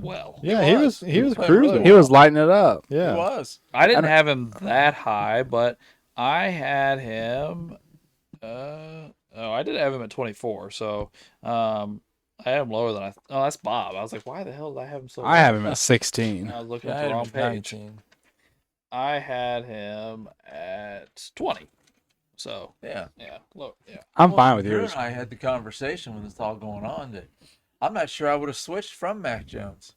well. Yeah, he was playing cruising. really He was lighting it up. Yeah. He was. I didn't have him that high, but I had him. I did have him at 24. So I had him lower than I. Oh, that's Bob. I was like, why the hell did I have him so low? I have him at 16. I was looking I at had the him wrong at page. 19. I had him at 20. So Yeah. look, yeah. I'm fine with Drew yours. and I had the conversation when this all going on that I'm not sure I would have switched from Mac Jones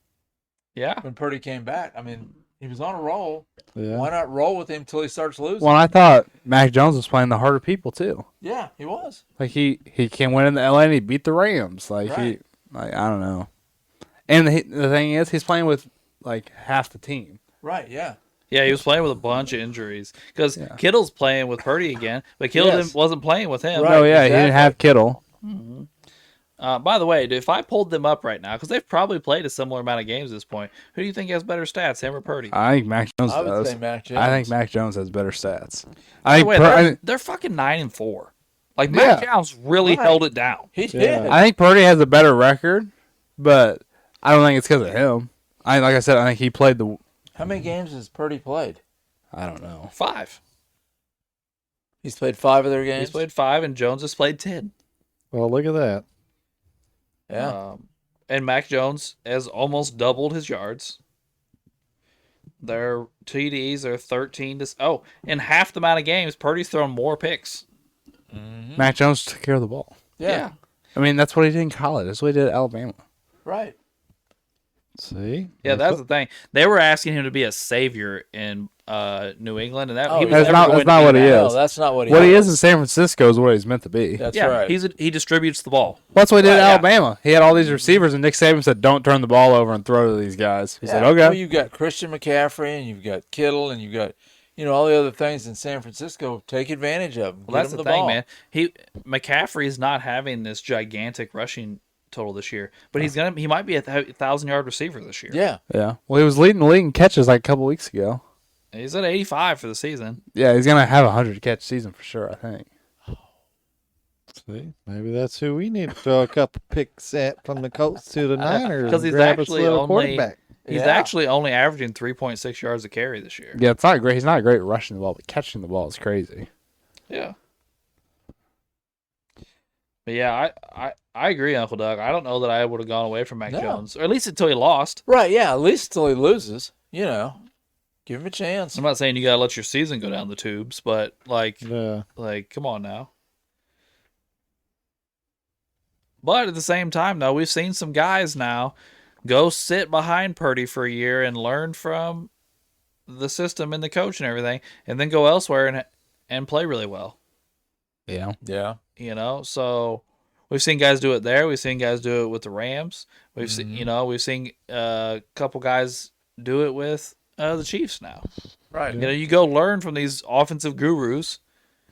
Yeah. when Purdy came back. I mean, he was on a roll. Yeah. Why not roll with him until he starts losing? Well, I thought Mac Jones was playing the harder people too. Yeah, he was. Like he can win in the LA and he beat the Rams. Like Right. I don't know. And the thing is, he's playing with like half the team. Right, yeah. Yeah, he was playing with a bunch of injuries because Yeah. Kittle's playing with Purdy again, but Kittle Yes. wasn't playing with him. Right. Oh yeah, he didn't exactly. have Kittle. By the way, if I pulled them up right now, because they've probably played a similar amount of games at this point, who do you think has better stats, him or Purdy? I think Mac Jones I would does. say Mac Jones. I think Mac Jones has better stats. By I the way, think they're fucking 9-4. Like Mac Yeah. Jones really Right. held it down. He Yeah. did. I think Purdy has a better record, but I don't think it's because of him. Like I said, I think he played the. How many games has Purdy played? I don't know. 5. He's played 5 of their games. He's played 5, and Jones has played 10. Well, look at that. Yeah. And Mac Jones has almost doubled his yards. Their TDs are 13 to in half the amount of games, Purdy's thrown more picks. Mac Jones took care of the ball. Yeah. I mean, that's what he did in college. That's what he did at Alabama. Right. See? Yeah, that's the thing. They were asking him to be a savior in New England, and that Oh, he was yeah. never That's going not to what do he that. is. No, that's not what he What he is. is in San Francisco is what he's meant to be. That's Yeah, right. he distributes the ball. Well, that's what he did Right, at yeah. Alabama. He had all these receivers, and Nick Saban said, "Don't turn the ball over and throw to these guys." He said, "Okay." Well, you've got Christian McCaffrey, and you've got Kittle, and you've got, all the other things in San Francisco. Take advantage of them. Well, that's Get the them thing, ball. man. McCaffrey's not having this gigantic rushing total this year, but he might be a 1,000-yard receiver this year. Yeah. Yeah. Well, he was leading the league in catches like a couple weeks ago. He's at 85 for the season. Yeah, he's gonna have a 100-catch season for sure. I think. See? Maybe that's who we need to throw a couple picks at from the Colts to the Niners. 'Cause he's and grab us a actually little only- quarterback. He's Yeah. actually only averaging 3.6 yards a carry this year. Yeah, it's not great. He's not great at rushing the ball, but catching the ball is crazy. Yeah. But yeah, I agree, Uncle Doug. I don't know that I would have gone away from Mac No. Jones, or at least until he lost. Right. Yeah. At least till he loses. Give him a chance. I'm not saying you gotta let your season go down the tubes, but Yeah. come on now. But at the same time, though, we've seen some guys now go sit behind Purdy for a year and learn from the system and the coach and everything, and then go elsewhere and play really well. Yeah. Yeah. So we've seen guys do it there. We've seen guys do it with the Rams. We've seen a couple guys do it with the Chiefs now. Right. You go learn from these offensive gurus.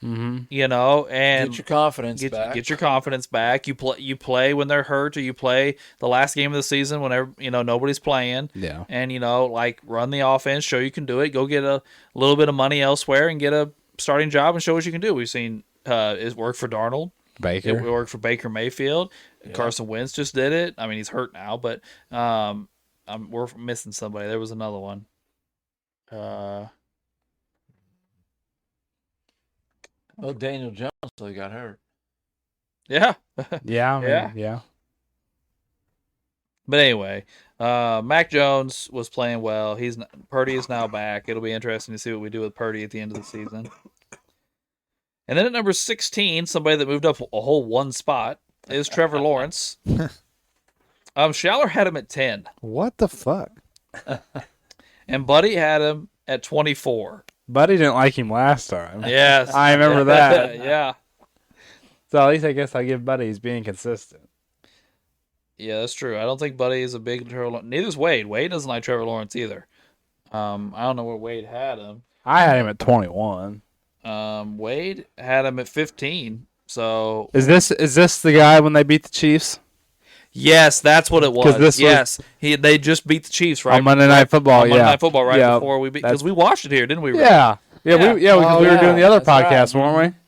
Mm-hmm. And Get your confidence back. Get your confidence back. You play when they're hurt, or you play the last game of the season whenever nobody's playing. Yeah. And run the offense, show you can do it. Go get a little bit of money elsewhere and get a starting job and show what you can do. We've seen it work for Darnold. Baker. It worked for Baker Mayfield. Yeah. Carson Wentz just did it. I mean, he's hurt now, but we're missing somebody. There was another one. Daniel Jones, so he got hurt. Yeah. Yeah. Yeah. But anyway, Mac Jones was playing well. Purdy is now back. It'll be interesting to see what we do with Purdy at the end of the season. And then at number 16, somebody that moved up a whole one spot is Trevor Lawrence. Schaller had him at 10. What the fuck? And Buddy had him at 24. Buddy didn't like him last time. Yes. I remember that. Yeah. So at least I guess I give Buddy he's being consistent. Yeah, that's true. I don't think Buddy is a big Trevor Lawrence. Neither is Wade. Wade doesn't like Trevor Lawrence either. I don't know where Wade had him. I had him at 21. Wade had him at 15. So Is this the guy when they beat the Chiefs? yes, that's what it was. This they just beat the Chiefs right on Monday Night Football. on Yeah, Monday Night Football right Yeah, before we beat because we watched it here, didn't we? Ray? Yeah, Yeah. we were doing the other that's right. podcast, weren't we?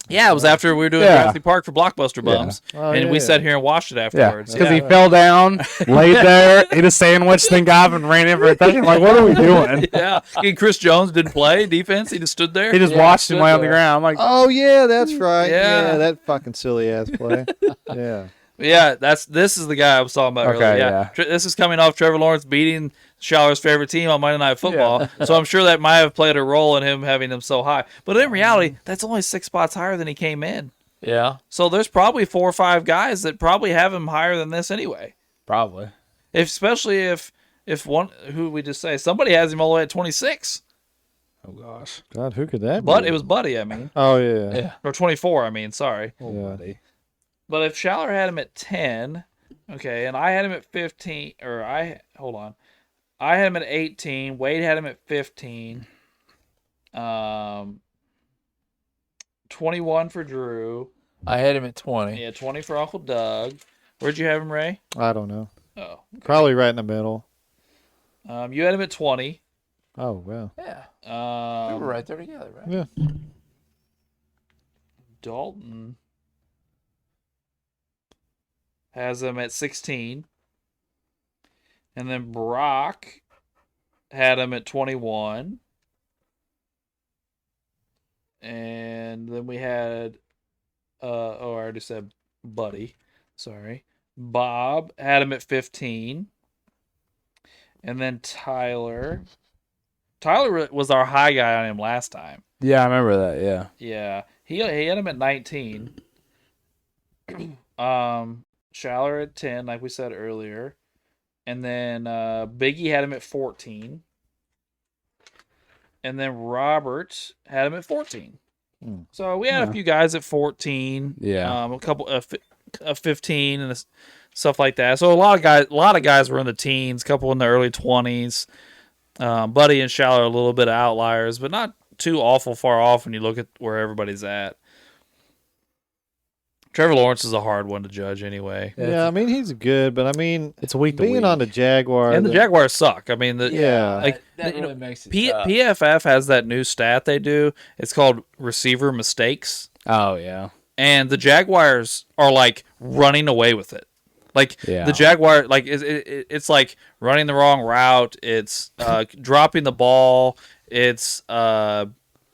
Yeah, it was after we were doing Yeah. Jurassic Park for Blockbuster Bums, Oh, and we yeah. sat here and watched it Yeah, afterwards. because he fell down, laid there, ate a sandwich, then got up and ran in for a touchdown. Like, what are we doing? Yeah, and Chris Jones didn't play defense; he just stood there. He just Yeah, watched him stood lay on the there. ground. I'm like, Oh yeah, that's right. Yeah. Yeah, that fucking silly ass play. Yeah. Yeah, this is the guy I was talking about Okay, earlier. yeah. This is coming off Trevor Lawrence beating Schaller's favorite team on Monday Night Football. So I'm sure that might have played a role in him having him so high. But in reality, that's only 6 spots higher than he came in. Yeah. So there's probably 4 or 5 guys that probably have him higher than this anyway. probably. Especially if one, who we just say, somebody has him all the way at 26. Oh gosh. God, who could that But be? it was Buddy, I mean. Oh yeah. Yeah. Or 24, I mean, sorry. Oh, Yeah. buddy. But if Schaller had him at 10, okay, and I had him at 15, hold on. I had him at 18. Wade had him at 15. 21 for Drew. I had him at 20. Yeah, 20 for Uncle Doug. Where'd you have him, Ray? I don't know. Oh. Probably right in the middle. You had him at 20. Oh well. Yeah. We were right there together, right? Yeah. Dalton has him at 16. And then Brock had him at 21. And then we had I already said Buddy. Sorry. Bob had him at 15. And then Tyler. Tyler was our high guy on him last time. Yeah, I remember that. Yeah. Yeah. He had him at 19. Schaller at 10, like we said earlier. And then Biggie had him at 14. And then Robert had him at 14. So we had a few guys at 14. Yeah. A couple of 15 and stuff like that. So a lot of guys were in the teens, a couple in the early 20s. Buddy and Schaller are a little bit of outliers, but not too awful far off when you look at where everybody's at. Trevor Lawrence is a hard one to judge anyway. Yeah, I mean he's good, but I mean It's week to being week. on the Jaguars And the Jaguars suck. I mean, Yeah. that really makes it tough. PFF has that new stat they do. It's called receiver mistakes. Oh yeah. And the Jaguars are like running away with it. Like Yeah. the Jaguar, like it's like running the wrong route. It's dropping the ball. It's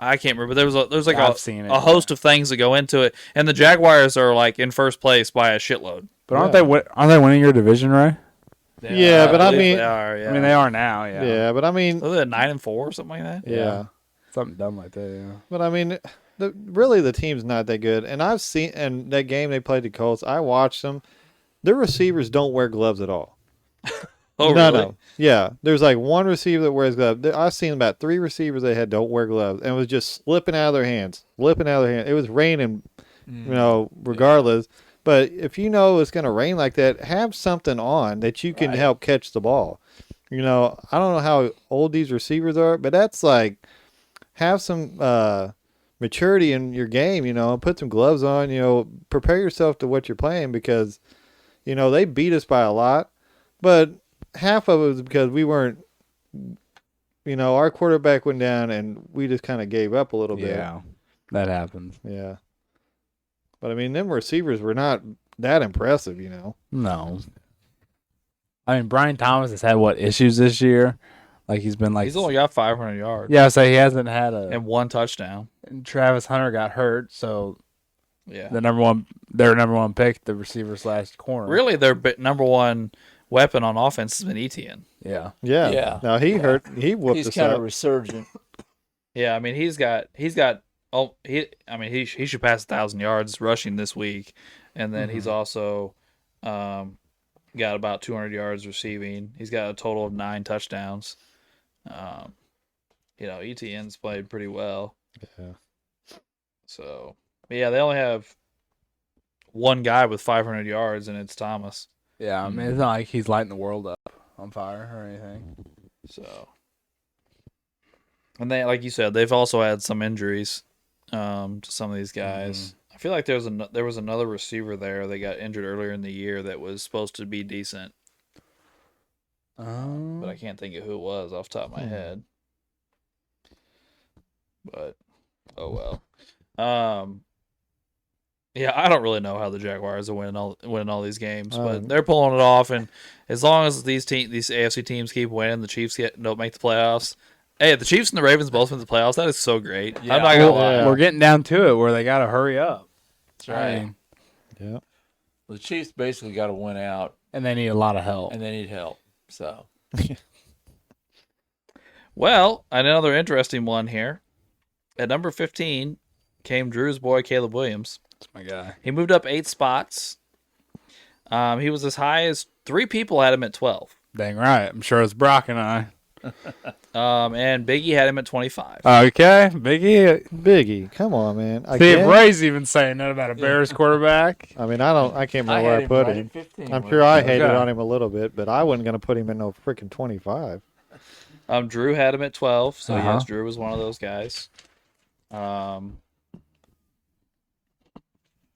I can't remember. There's like I've seen it, a host of things that go into it. And the Jaguars are like in first place by a shitload. But aren't they winning your division, right? Yeah, but I believe mean they are. Yeah. I mean, they are now. Yeah. yeah, but I mean Are they 9-4 or something like that? yeah. Something dumb like that. Yeah. But I mean, really, the team's not that good. And I've seen, and that game they played the Colts, I watched them. Their receivers don't wear gloves at all. Oh, None really? of them. Yeah, there's like one receiver that wears gloves. I've seen about 3 receivers they had don't wear gloves, and it was just slipping out of their hands, slipping out of their hands. It was raining, regardless. But if you know it's going to rain like that, have something on that you can help catch the ball. I don't know how old these receivers are, but that's like have some maturity in your game. Put some gloves on. Prepare yourself to what you're playing because they beat us by a lot, but half of it was because we weren't. Our quarterback went down and we just kind of gave up a little bit. Yeah. That happens. Yeah. But I mean, them receivers were not that impressive. No. I mean, Brian Thomas has had issues this year? Like he's been like He's only got 500 yards. Yeah, so he hasn't had And 1 touchdown. And Travis Hunter got hurt, so Yeah. their number one pick, the receiver / corner. Really, their number one weapon on offense has been Etienne. Yeah. Yeah. Yeah. Now he hurt. He whooped He's us kind up. of resurgent. Yeah, I mean he should pass 1,000 yards rushing this week, and then he's also got about 200 yards receiving. He's got a total of 9 touchdowns. Etienne's played pretty well. Yeah. So, but yeah, they only have one guy with 500 yards, and it's Thomas. Yeah, I mean, it's not like he's lighting the world up on fire or anything. So, and they, like you said, they've also had some injuries to some of these guys. I feel like there was another receiver there that got injured earlier in the year that was supposed to be decent, but I can't think of who it was off the top of my head. But oh well. Yeah, I don't really know how the Jaguars are winning all these games, but they're pulling it off. And as long as these AFC teams keep winning, the Chiefs don't make the playoffs. Hey, if the Chiefs and the Ravens both win the playoffs, that is so great. Yeah. I'm not gonna lie. Yeah. We're getting down to it where they got to hurry up. That's right. I mean, Yeah. The Chiefs basically got to win out, and they need a lot of help. and they need help. So Well, another interesting one here. At number 15 came Drew's boy Caleb Williams. That's my guy. He moved up 8 spots. He was as high as 3 people had him at 12. Dang right. I'm sure it's Brock and I. And Biggie had him at 25. Okay, Biggie. Come on, man. See if Ray's even saying that about a Bears quarterback. I mean, I can't remember where I had put right him. at 15. I'm sure I hated Okay. on him a little bit, but I wasn't going to put him in no freaking 25. Drew had him at 12, so Uh-huh. yes, Drew was one of those guys. And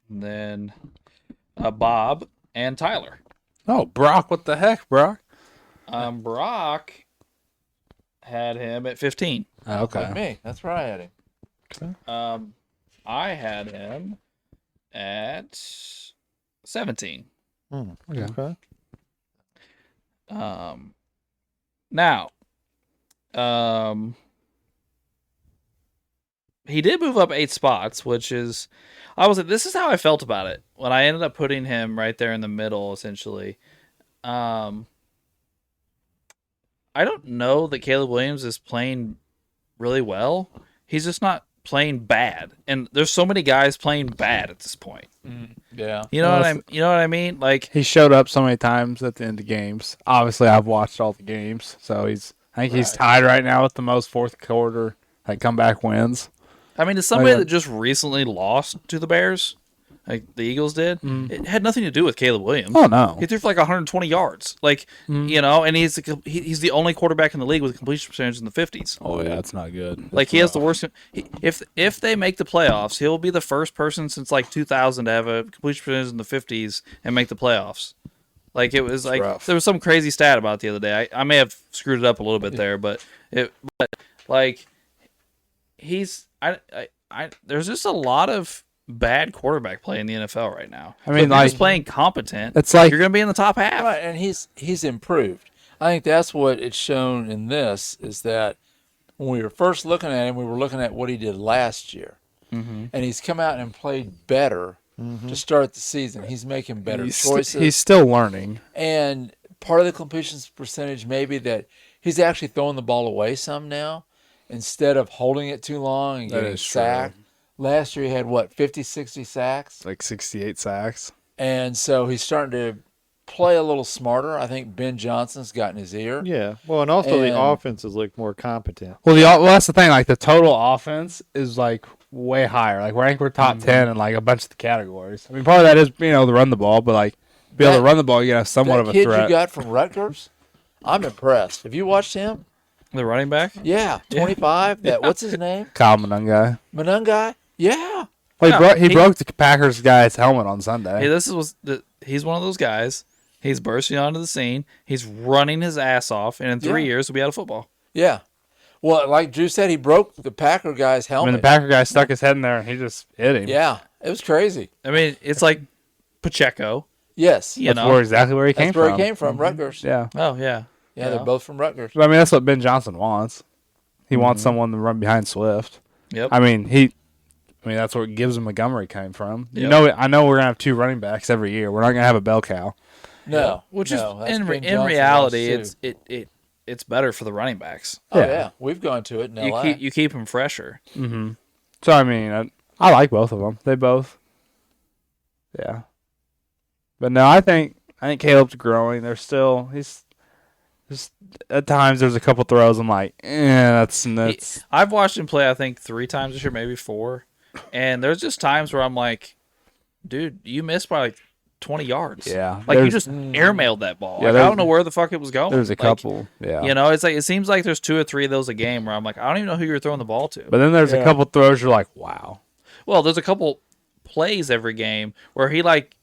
then Bob and Tyler. Oh, Brock, what the heck, Brock? Brock had him at 15. Okay. Like me. That's where I had him. I had him at 17. Okay. Now, he did move up 8 spots, which is, this is how I felt about it when I ended up putting him right there in the middle, essentially. I don't know that Caleb Williams is playing really well. He's just not playing bad, and there's so many guys playing bad at this point. Yeah. You know what I mean? Like, He showed up so many times at the end of games. Obviously, I've watched all the games, so I think he's tied right now with the most fourth quarter comeback wins. I mean, as somebody that just recently lost to the Bears, like the Eagles did, it had nothing to do with Caleb Williams. Oh no, He threw for like 120 yards, and he's the only quarterback in the league with a completion percentage in the 50s. Oh yeah, that's not good. Like, he has the worst. If they make the playoffs, he'll be the first person since like 2000 to have a completion percentage in the 50s and make the playoffs. Like, it was like rough. there was some crazy stat about it the other day. I may have screwed it up a little bit there, but he's there's just a lot of bad quarterback play in the NFL right now. I mean, if you're just playing competent, it's like you're going to be in the top half. Right, and he's improved. I think that's what it's shown in this, is that when we were first looking at him, we were looking at what he did last year. And he's come out and played better to start the season. He's making better choices. He's still learning. And part of the completion percentage may be that he's actually throwing the ball away some now instead of holding it too long and That getting is sacked. true. Last year he had, 50, 60 sacks? Like 68 sacks. And so he's starting to play a little smarter. I think Ben Johnson's gotten his ear. Yeah. Well, and also the And- offenses look more competent. Well, that's the thing. Like, the total offense is like way higher. Like, we're top 10 in like a bunch of the categories. I mean, part of that is to run the ball, but like be able to run the ball, you have somewhat That of a kid threat. you got from Rutgers, I'm impressed. Have you watched him? The running back. Yeah, 25. That what's his name? Kyle Monungai. Manungai? Yeah. Well, he broke the Packers guy's helmet on Sunday. Hey, he's one of those guys. He's bursting onto the scene. He's running his ass off, and in 3 years, he'll be out of football. Yeah. Well, like Drew said, he broke the Packer guy's I helmet. mean, the Packer guy stuck his head in there and he just hit him. Yeah, it was crazy. I mean, it's like Pacheco. Yes. You know. Exactly where he came That's from. where he came from, Rutgers. Yeah. Oh yeah. Yeah, they're both from Rutgers. But, I mean, that's what Ben Johnson wants. He wants someone to run behind Swift. Yep. I mean, that's where Gibbs and Montgomery came from. Yep. I know we're gonna have 2 running backs every year. We're not gonna have a bell cow. No, Which no, is that's in Ben Johnson reality, wants to. it's better for the running backs. Oh Yeah. yeah, we've gone to it in LA. You keep them fresher. So I mean, I like both of them. They both. Yeah. But no, I think Caleb's growing. He's just at times there's a couple throws I'm like, that's. I've watched him play, I think 3 times this year, maybe 4, and there's just times where I'm like, dude, you missed by like 20 yards. Yeah. Like, you just airmailed that ball. Yeah, Like, I don't know where the fuck it was going. There's a Like, couple. Yeah. You know, it's like, it seems like there's 2 or 3 of those a game where I'm like, I don't even know who you're throwing the ball to. But then there's a couple throws you're like, wow. Well, there's a couple plays every game where he like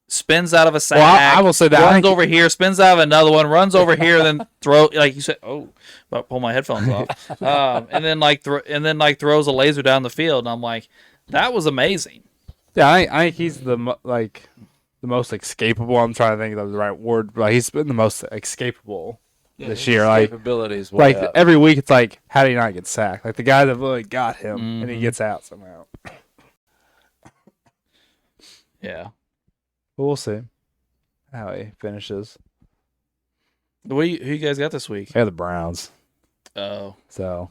spins out of a sack. Well, I will say that I runs think- over here, spins out of another one, runs over here, then throw like you said. Oh, but pull my headphones off, and then throws a laser down the field, and I'm like, that was amazing. Yeah, I think he's the most escapable. I'm trying to think of the right word. Like, he's been the most escapable this year. Like, capabilities. Way up. every week it's like, how do you not get sacked? Like, the guy that really got him and he gets out somehow. Yeah. But we'll see how he finishes. Who you guys got this week? Yeah, the Browns. Oh, So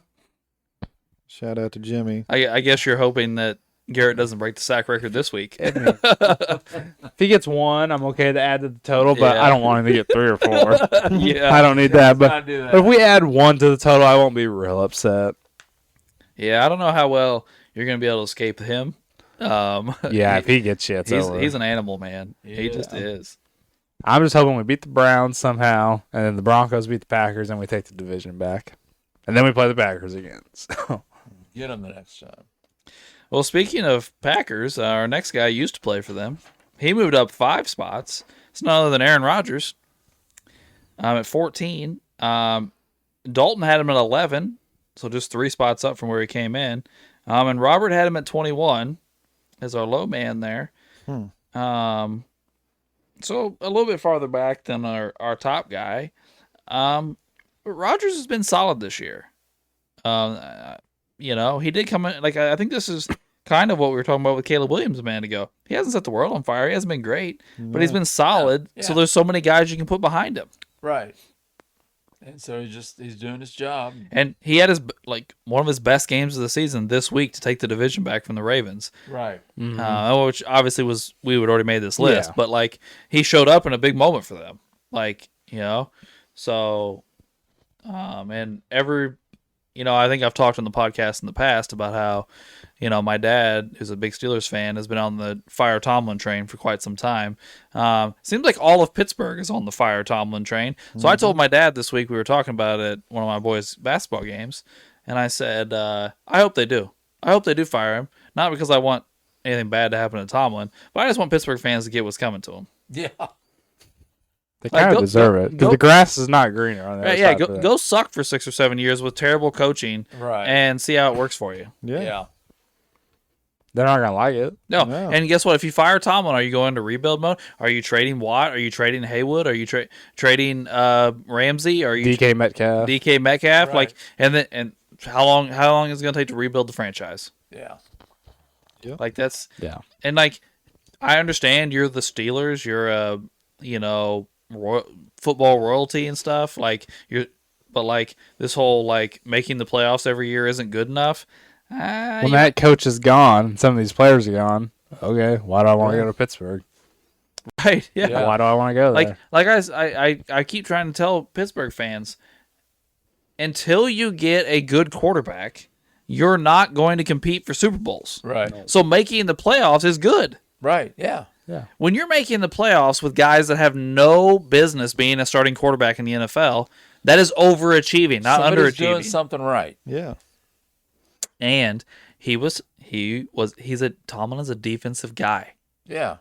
Shout out to Jimmy. I guess you're hoping that Garrett doesn't break the sack record this week. if he gets 1, I'm okay to add to the total, but Yeah. I don't want him to get 3 or 4. Yeah. I don't need that. But Not do that. if we add 1 to the total, I won't be real upset. Yeah, I don't know how well you're gonna be able to escape him. Yeah, if he gets you, it's over. he's an animal, man. He just is. I'm just hoping we beat the Browns somehow, and then the Broncos beat the Packers, and we take the division back. And then we play the Packers again. So. Get them the next time. Well, speaking of Packers, our next guy used to play for them. He moved up 5 spots. It's none other than Aaron Rodgers at 14. Dalton had him at 11, so just 3 spots up from where he came in. And Robert had him at 21 as our low man there. So a little bit farther back than our top guy. But Rodgers has been solid this year. he did come in. Like, I think this is kind of what we were talking about with Caleb Williams a minute ago. He hasn't set the world on fire. He hasn't been great, but he's been solid. Yeah. So there's so many guys you can put behind him. Right. And so he's doing his job. And he had one of his best games of the season this week to take the division back from the Ravens. Right. Which obviously we would already made this list, Yeah. but like he showed up in a big moment for them. Like, so and I think I've talked on the podcast in the past about how, my dad, who's a big Steelers fan, has been on the Fire Tomlin train for quite some time. Seems like all of Pittsburgh is on the Fire Tomlin train. So I told my dad this week, we were talking about it at one of my boys' basketball games, and I said, I hope they do. I hope they do fire him. Not because I want anything bad to happen to Tomlin, but I just want Pittsburgh fans to get what's coming to them. Yeah. They kind of deserve it because the grass is not greener on there. Yeah, go suck for 6 or 7 years with terrible coaching, Right. and see how it works for you. Yeah. They're not gonna like it. No, No. and guess what? If you fire Tomlin, are you going to rebuild mode? Are you trading Watt? Are you trading Haywood? Are you trading Ramsey? Are you DK Metcalf. DK Metcalf? Right. Like, and how long is it going to take to rebuild the franchise? Yeah. Like that's Yeah. and like I understand you're the Steelers, you're football royalty and stuff. Like but like this whole like making the playoffs every year isn't good enough. When that coach is gone, some of these players are gone. Okay, why do I want to go to Pittsburgh? Right? Yeah. Yeah. Why do I want to go there? Like I keep trying to tell Pittsburgh fans, until you get a good quarterback, you're not going to compete for Super Bowls. Right. So making the playoffs is good. Right. Yeah. When you're making the playoffs with guys that have no business being a starting quarterback in the NFL, that is overachieving, not Somebody's underachieving. doing something right. Yeah. And Tomlin is a defensive guy. Yeah.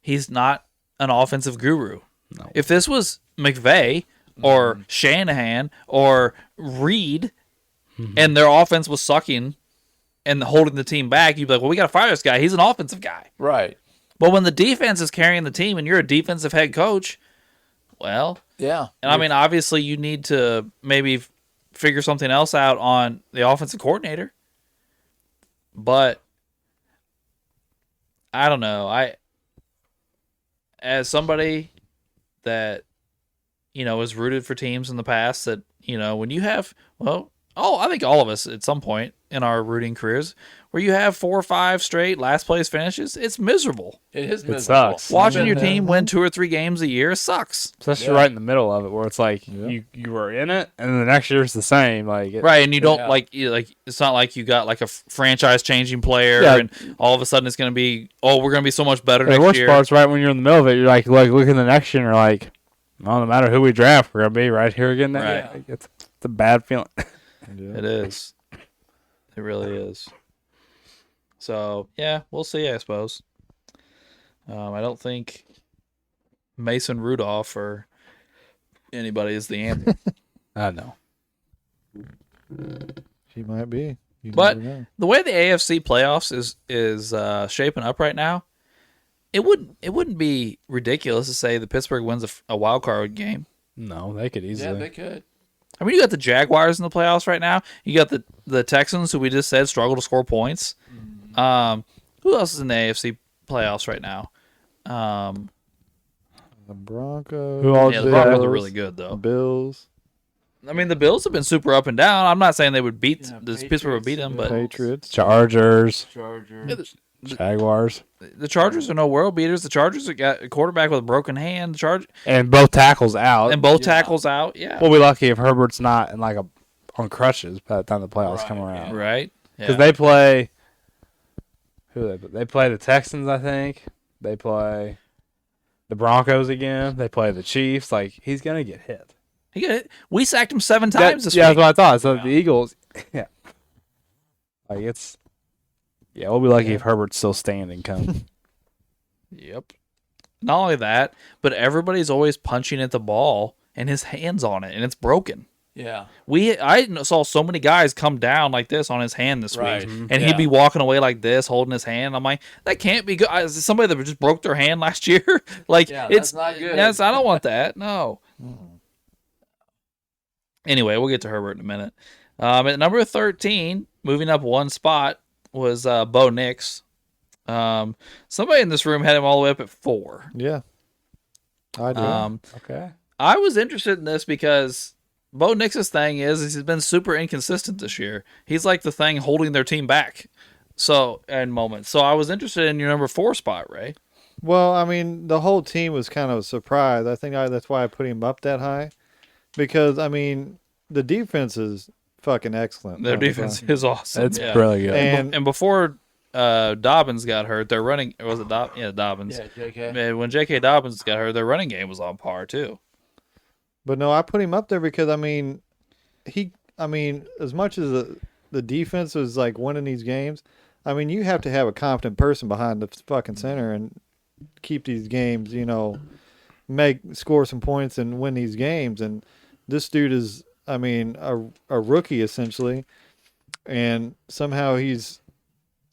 He's not an offensive guru. No. If this was McVay or Shanahan or Reed and their offense was sucking and holding the team back, you'd be like, well, we got to fire this guy. He's an offensive guy. Right. But when the defense is carrying the team and you're a defensive head coach, well, Yeah. and I mean, obviously you need to maybe figure something else out on the offensive coordinator. But I don't know. As somebody that, has rooted for teams in the past that, when you have, I think all of us at some point in our rooting careers where you have 4 or 5 straight last place finishes, it's miserable. It is miserable. sucks. Watching your team win 2 or 3 games a year sucks. Especially right in the middle of it, where it's like you were in it, and then the next year's the same. Like Right, and you don't Yeah. it's not like you got like a franchise changing player, Yeah. and all of a sudden it's going to be, we're going to be so much better the next worst year. part's right when you're in the middle of it. You're like looking the next year, and you're like, well, no matter who we draft, we're gonna be right here again. Right. Like, it's a bad feeling. It is. It really is. So, yeah, we'll see, I suppose. I don't think Mason Rudolph or anybody is the answer. I know. She might be. You But never know. the way the AFC playoffs is shaping up right now, it wouldn't be ridiculous to say that Pittsburgh wins a wild card game. No, they could easily. Yeah, they could. I mean, you got the Jaguars in the playoffs right now. You got the Texans, who we just said struggle to score points. Who else is in the AFC playoffs right now? The Broncos. Who all Yeah, the did Broncos that? are really good, The though. Bills. I mean, the Bills have been super up and down. I'm not saying they would beat Pittsburgh would beat them, but Patriots. Chargers, Chargers. Jaguars, the Chargers are no world beaters. The Chargers have got a quarterback with a broken hand. and both tackles out. And both tackles out. Yeah. We'll be lucky if Herbert's not in on crutches by the time the playoffs come around. Right. Because they play. They play the Texans, I think. They play the Broncos again. They play the Chiefs. Like, he's gonna get hit. We sacked him 7 times this yeah, week. that's what I thought. So the Eagles, yeah, like we'll be lucky if Herbert's still standing. Come. Yep. Not only that, but everybody's always punching at the ball and his hand's on it and it's broken. Yeah. I saw so many guys come down like this on his hand this Right. week, Mhm. and he'd be walking away like this, holding his hand. I'm like, that can't be good. Is it somebody that just broke their hand last year? Like, Yeah, it's that's not good. Yes, I don't want that. No. Anyway, we'll get to Herbert in a minute. At number 13, moving up one spot was Bo Nix. Somebody in this room had him all the way up at 4. Yeah. I do. Okay. I was interested in this because Bo Nix's thing is he's been super inconsistent this year. He's like the thing holding their team back. So, in moments. So I was interested in your number 4 spot, Ray. Well, I mean, the whole team was kind of surprised. I think that's why I put him up that high. Because, I mean, the defense is fucking excellent. Their defense is awesome. It's yeah. really good. And before Dobbins got hurt, their running was it Dobbins. Yeah, JK. Man, when J.K. Dobbins got hurt, their running game was on par too. But no, I put him up there because, I mean, as much as the defense was like winning these games, I mean, you have to have a competent person behind the fucking center and keep these games, score some points and win these games. And this dude is, I mean, a rookie essentially. And somehow he's,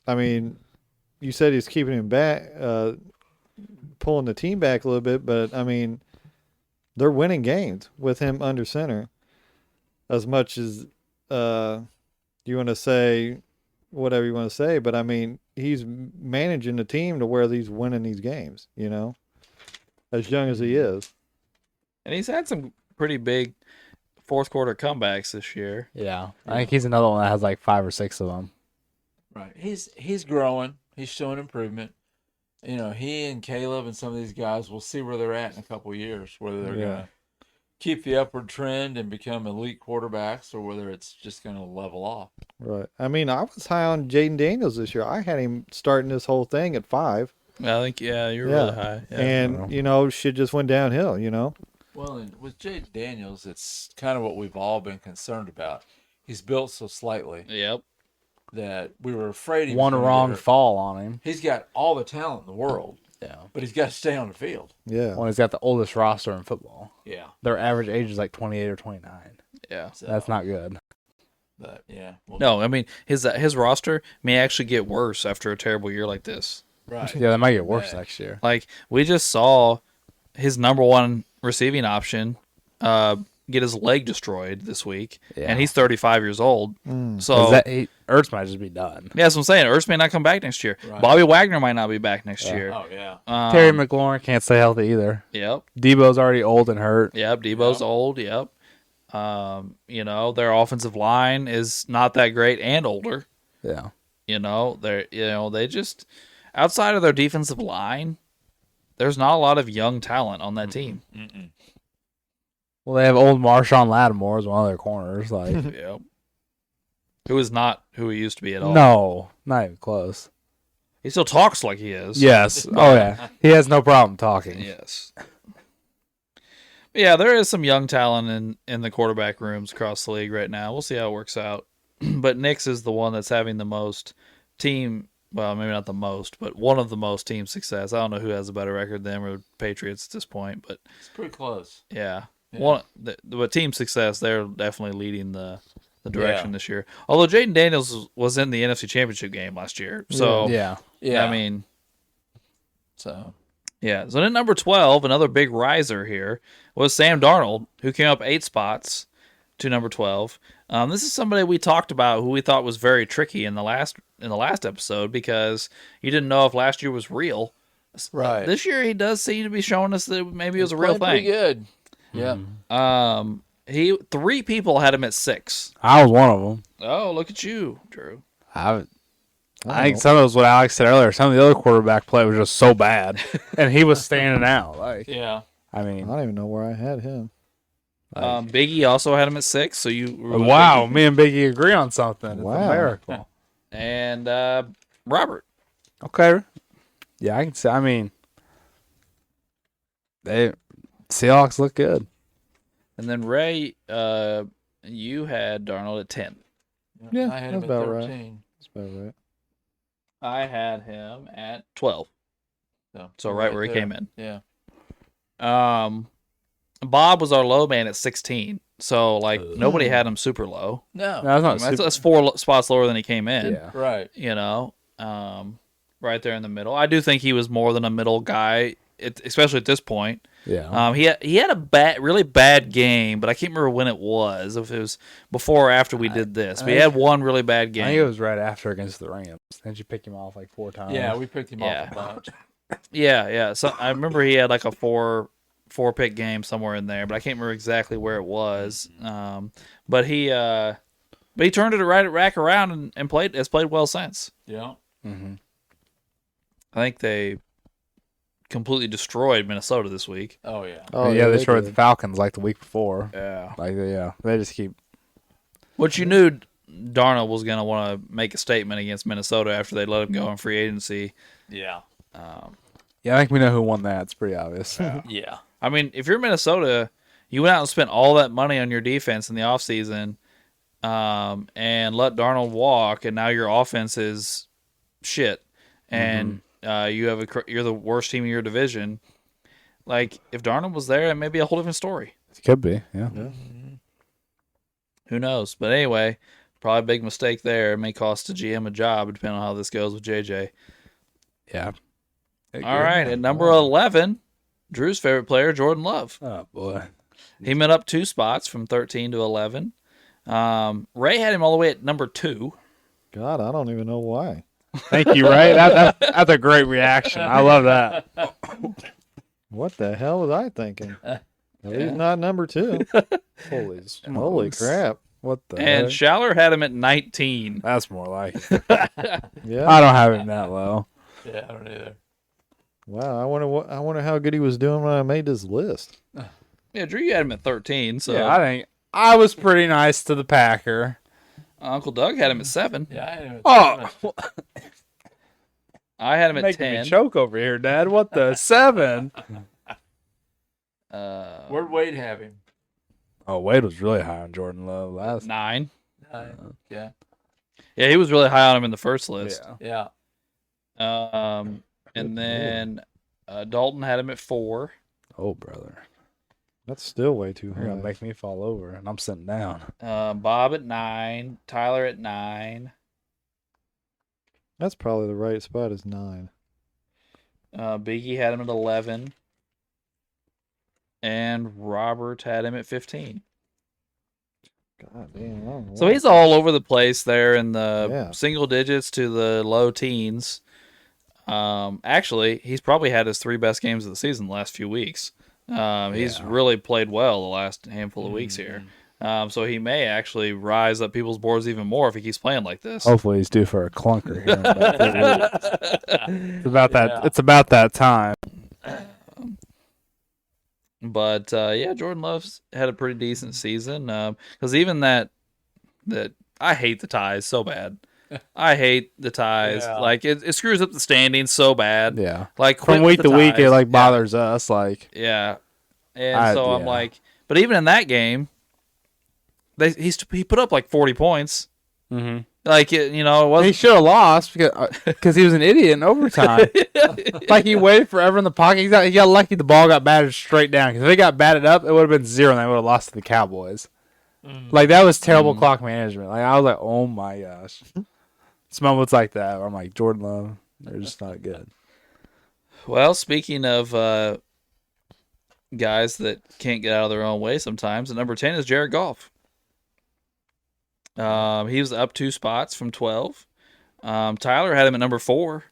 I mean, you said he's keeping him back, pulling the team back a little bit, but I mean, they're winning games with him under center. As much as you want to say whatever you want to say, but I mean, he's managing the team to where he's winning these games, as young as he is. And he's had some pretty big fourth quarter comebacks this year. Yeah. I think he's another one that has like 5 or 6 of them. Right. He's growing. He's showing improvement. He and Caleb and some of these guys, we'll see where they're at in a couple of years, whether they're going to keep the upward trend and become elite quarterbacks or whether it's just going to level off. Right. I mean, I was high on Jaden Daniels this year. I had him starting this whole thing at 5. I think, you're really high. Yeah. And, shit just went downhill, Well, and with Jaden Daniels, it's kind of what we've all been concerned about. He's built so slightly Yep. that we were afraid he was One gonna wrong get hurt. fall on him. He's got all the talent in the world, Yeah. but he's got to stay on the field. Yeah. Well, he's got the oldest roster in football. Yeah. Their average age is like 28 or 29. Yeah. So, That's not good. But yeah. Well, No, I mean his roster may actually get worse after a terrible year like this. Right. Yeah, that might get worse Yeah. next year. Like we just saw his number 1 receiving option get his leg destroyed this week, Yeah. and he's 35 years old. Mm. So Ertz might just be done. yeah, that's what I'm saying. Ertz may not come back next year. Right. Bobby Wagner might not be back next year. Oh yeah. Terry McLaurin can't stay healthy either. Yep. Debo's already old and hurt. Yep. Debo's old. Yep. Their offensive line is not that great and older. Yeah. They just outside of their defensive line, there's not a lot of young talent on that team. Mm-mm. Well, they have old Marshawn Lattimore as one of their corners. Like, Yep. Who is not who he used to be at all. no, not even close. He still talks like he is. Yes. Oh, yeah. He has no problem talking. Yes. But yeah, there is some young talent in the quarterback rooms across the league right now. We'll see how it works out. But Nix is the one that's having the most team, well, maybe not the most, but one of the most team success. I don't know who has a better record than them or the Patriots at this point, but It's pretty close. yeah. Yeah. But team success, they're definitely leading the direction this year. Although Jaden Daniels was in the NFC Championship game last year. So, Yeah. Yeah. I mean, so yeah. So at number 12, another big riser here was Sam Darnold, who came up 8 spots to number 12. This is somebody we talked about who we thought was very tricky in the last episode because you didn't know if last year was real. right. This year he does seem to be showing us that maybe it was a real Playing thing. pretty good. Yeah. He 3 people had him at 6. I was one of them. Oh, look at you, Drew. I think some of it was what Alex said earlier. Some of the other quarterback play was just so bad, and he was standing out. Like, Yeah. I I mean, don't even know where I had him. Biggie also had him at 6. So you wow, me and Biggie agree on something. It's Wow. a miracle. and Robert. Okay. Yeah, I can say. I mean, Seahawks look good. And then Ray, you had Darnold at 10. Yeah, I had him that's at about right. 13. That's about right. I had him at 12. So you're right where he there. came in. Yeah. Bob was our low man at 16. So nobody had him super low. No. No, that's not That's, super. that's 4 spots lower than he came in. Yeah. Right. Right there in the middle. I do think he was more than a middle guy, especially at this point. Yeah. He had a really bad game, but I can't remember when it was. If it was before or after we did this, but he had one really bad game. I think it was right after against the Rams. Didn't you pick him off like 4 times? Yeah, we picked him Yeah. off a bunch. Yeah. So I remember he had like a four pick game somewhere in there, but I can't remember exactly where it was. But he turned it back around and has played well since. Yeah. Mm-hmm. I think they completely destroyed Minnesota this week. Oh yeah. Oh yeah, they destroyed did. the Falcons like the week before. Yeah. Like, they just keep. Which you knew Darnold was going to want to make a statement against Minnesota after they let him go in free agency. Yeah. Yeah, I think we know who won that. It's pretty obvious. Yeah. I mean, if you're Minnesota, you went out and spent all that money on your defense in the offseason and let Darnold walk, and now your offense is shit. And you're the worst team in your division. Like, if Darnold was there, it may be a whole different story. It could be, yeah. Who knows? But anyway, probably a big mistake there. It may cost the GM a job, depending on how this goes with JJ. Yeah. All right, at number 11, Drew's favorite player, Jordan Love. Oh, boy. He went up 2 spots from 13 to 11. Ray had him all the way at number 2. God, I don't even know why. Thank you, Ray. That's a great reaction. I love that. What the hell was I thinking? At least not number 2. Holy Holy crap. What the And heck? Schaller had him at 19. That's more like it. Yeah. I don't have him that low. Yeah, I don't either. Wow. I wonder how good he was doing when I made this list. Yeah, Drew, you had him at 13. So Yeah, I think I was pretty nice to the Packer. Uncle Doug had him at 7. Yeah, I had him at Oh, 7. I had him at making 10. me choke over here, Dad. What the 7? Where'd Wade have him? Oh, Wade was really high on Jordan Love last. 9. Yeah. Yeah, he was really high on him in the first list. Yeah. Yeah. And then Dalton had him at 4. Oh, brother. That's still way too You're gonna high. make me fall over, and I'm sitting down. Bob at 9. Tyler at 9. That's probably the right spot is 9. Biggie had him at 11. And Robert had him at 15. God damn. I don't know So why. he's all over the place there in the Yeah. single digits to the low teens. Actually, he's probably had his 3 best games of the season the last few weeks. He's really played well the last handful of weeks here. So he may actually rise up people's boards even more if he keeps playing like this. Hopefully, he's due for a clunker here. In about 2 weeks. It's about that. Yeah. It's about that time. But yeah, Jordan Love's had a pretty decent season. Because even that I hate the ties so bad. I hate the ties. Yeah. Like it screws up the standings so bad. Yeah. Like quit From with week the to week, ties. it like bothers us. Like, Yeah. And I- so I'm yeah. like, but even in that game, he put up like 40 points. Like it he wasn't. should have lost because he was an idiot in overtime. Like he waited forever in the pocket. He got lucky. The ball got batted straight down. Because if it got batted up, it would have been 0, and they would have lost to the Cowboys. Like that was terrible clock management. Like I was like, oh my gosh. It's moments like that where I'm like, Jordan Love, they're just not good. Well, speaking of guys that can't get out of their own way sometimes, at number 10 is Jared Goff. He was up 2 spots from 12. Tyler had him at number 4.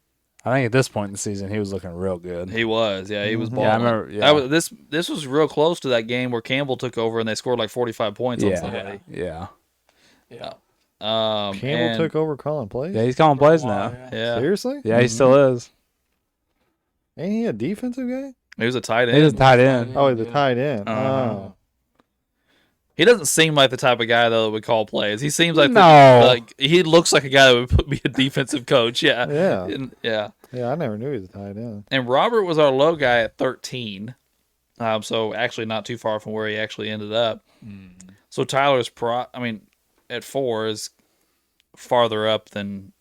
I think at this point in the season, he was looking real good. He was, he was balling. Yeah, I remember. Yeah, This was real close to that game where Campbell took over and they scored like 45 points on somebody. yeah. Yeah. Campbell and- took over calling plays? Yeah, he's calling plays now. Yeah, Seriously? Yeah, he still is. Ain't he a defensive guy? he was a tight end. He was tight end. Oh, he's a tight end. Uh-huh. Oh. He doesn't seem like the type of guy though that would call plays. He seems like No. he looks like a guy that would be a defensive coach. Yeah, Yeah. yeah. Yeah, I never knew he was a tight end. And Robert was our low guy at 13. So actually not too far from where he actually ended up. So Tyler's at 4 is farther up than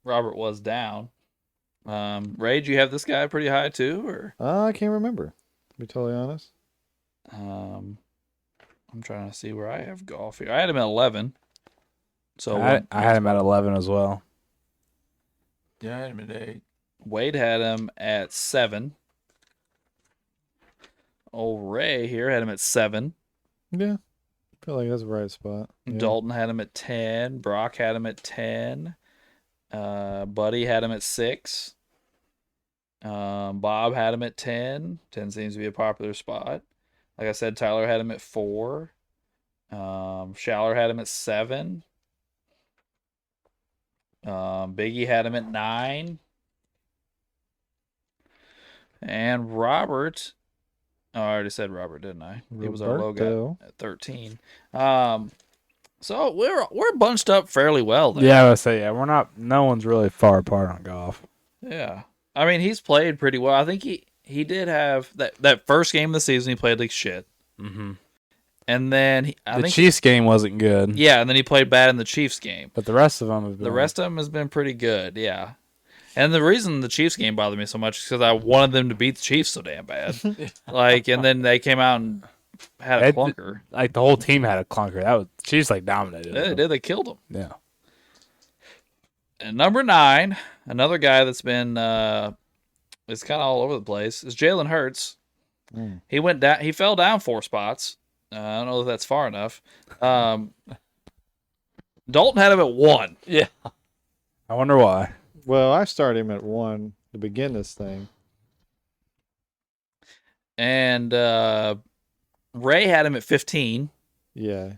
Robert was down. Ray, do you have this guy pretty high too, or? I can't remember, to be totally honest. I'm trying to see where I have Golf here. I had him at 11. So I had him at 11 as well. Yeah, I had him at 8. Wade had him at 7. Old Ray here had him at 7. Yeah. I feel like that's the right spot. Yeah. Dalton had him at 10. Brock had him at 10. Buddy had him at 6. Bob had him at 10. 10 seems to be a popular spot. Like I said, Tyler had him at 4. Schaller had him at 7. Biggie had him at 9. And Robert, I already said Robert, didn't I? He was our low Roberto. guy at 13. So we're bunched up fairly well there. Yeah, I would say no one's really far apart on golf. Yeah. I mean, he's played pretty well. I think he did have that first game of the season, he played like shit. Mm-hmm. And then The Chiefs game wasn't good. Yeah, and then he played bad in the Chiefs game. But the rest of them have been. The rest of them has been pretty good, yeah. And the reason the Chiefs game bothered me so much is because I wanted them to beat the Chiefs so damn bad. And then they came out and had a clunker. Like the whole team had a clunker. That was Chiefs dominated. They did. They killed them. Yeah. And number 9, another guy that's been it's kind of all over the place, is Jalen Hurts. He went down. He fell down 4 spots. I don't know if that's far enough. Dalton had him at 1. Yeah. I wonder why. Well, I started him at 1 to begin this thing. And Ray had him at 15. Yeah.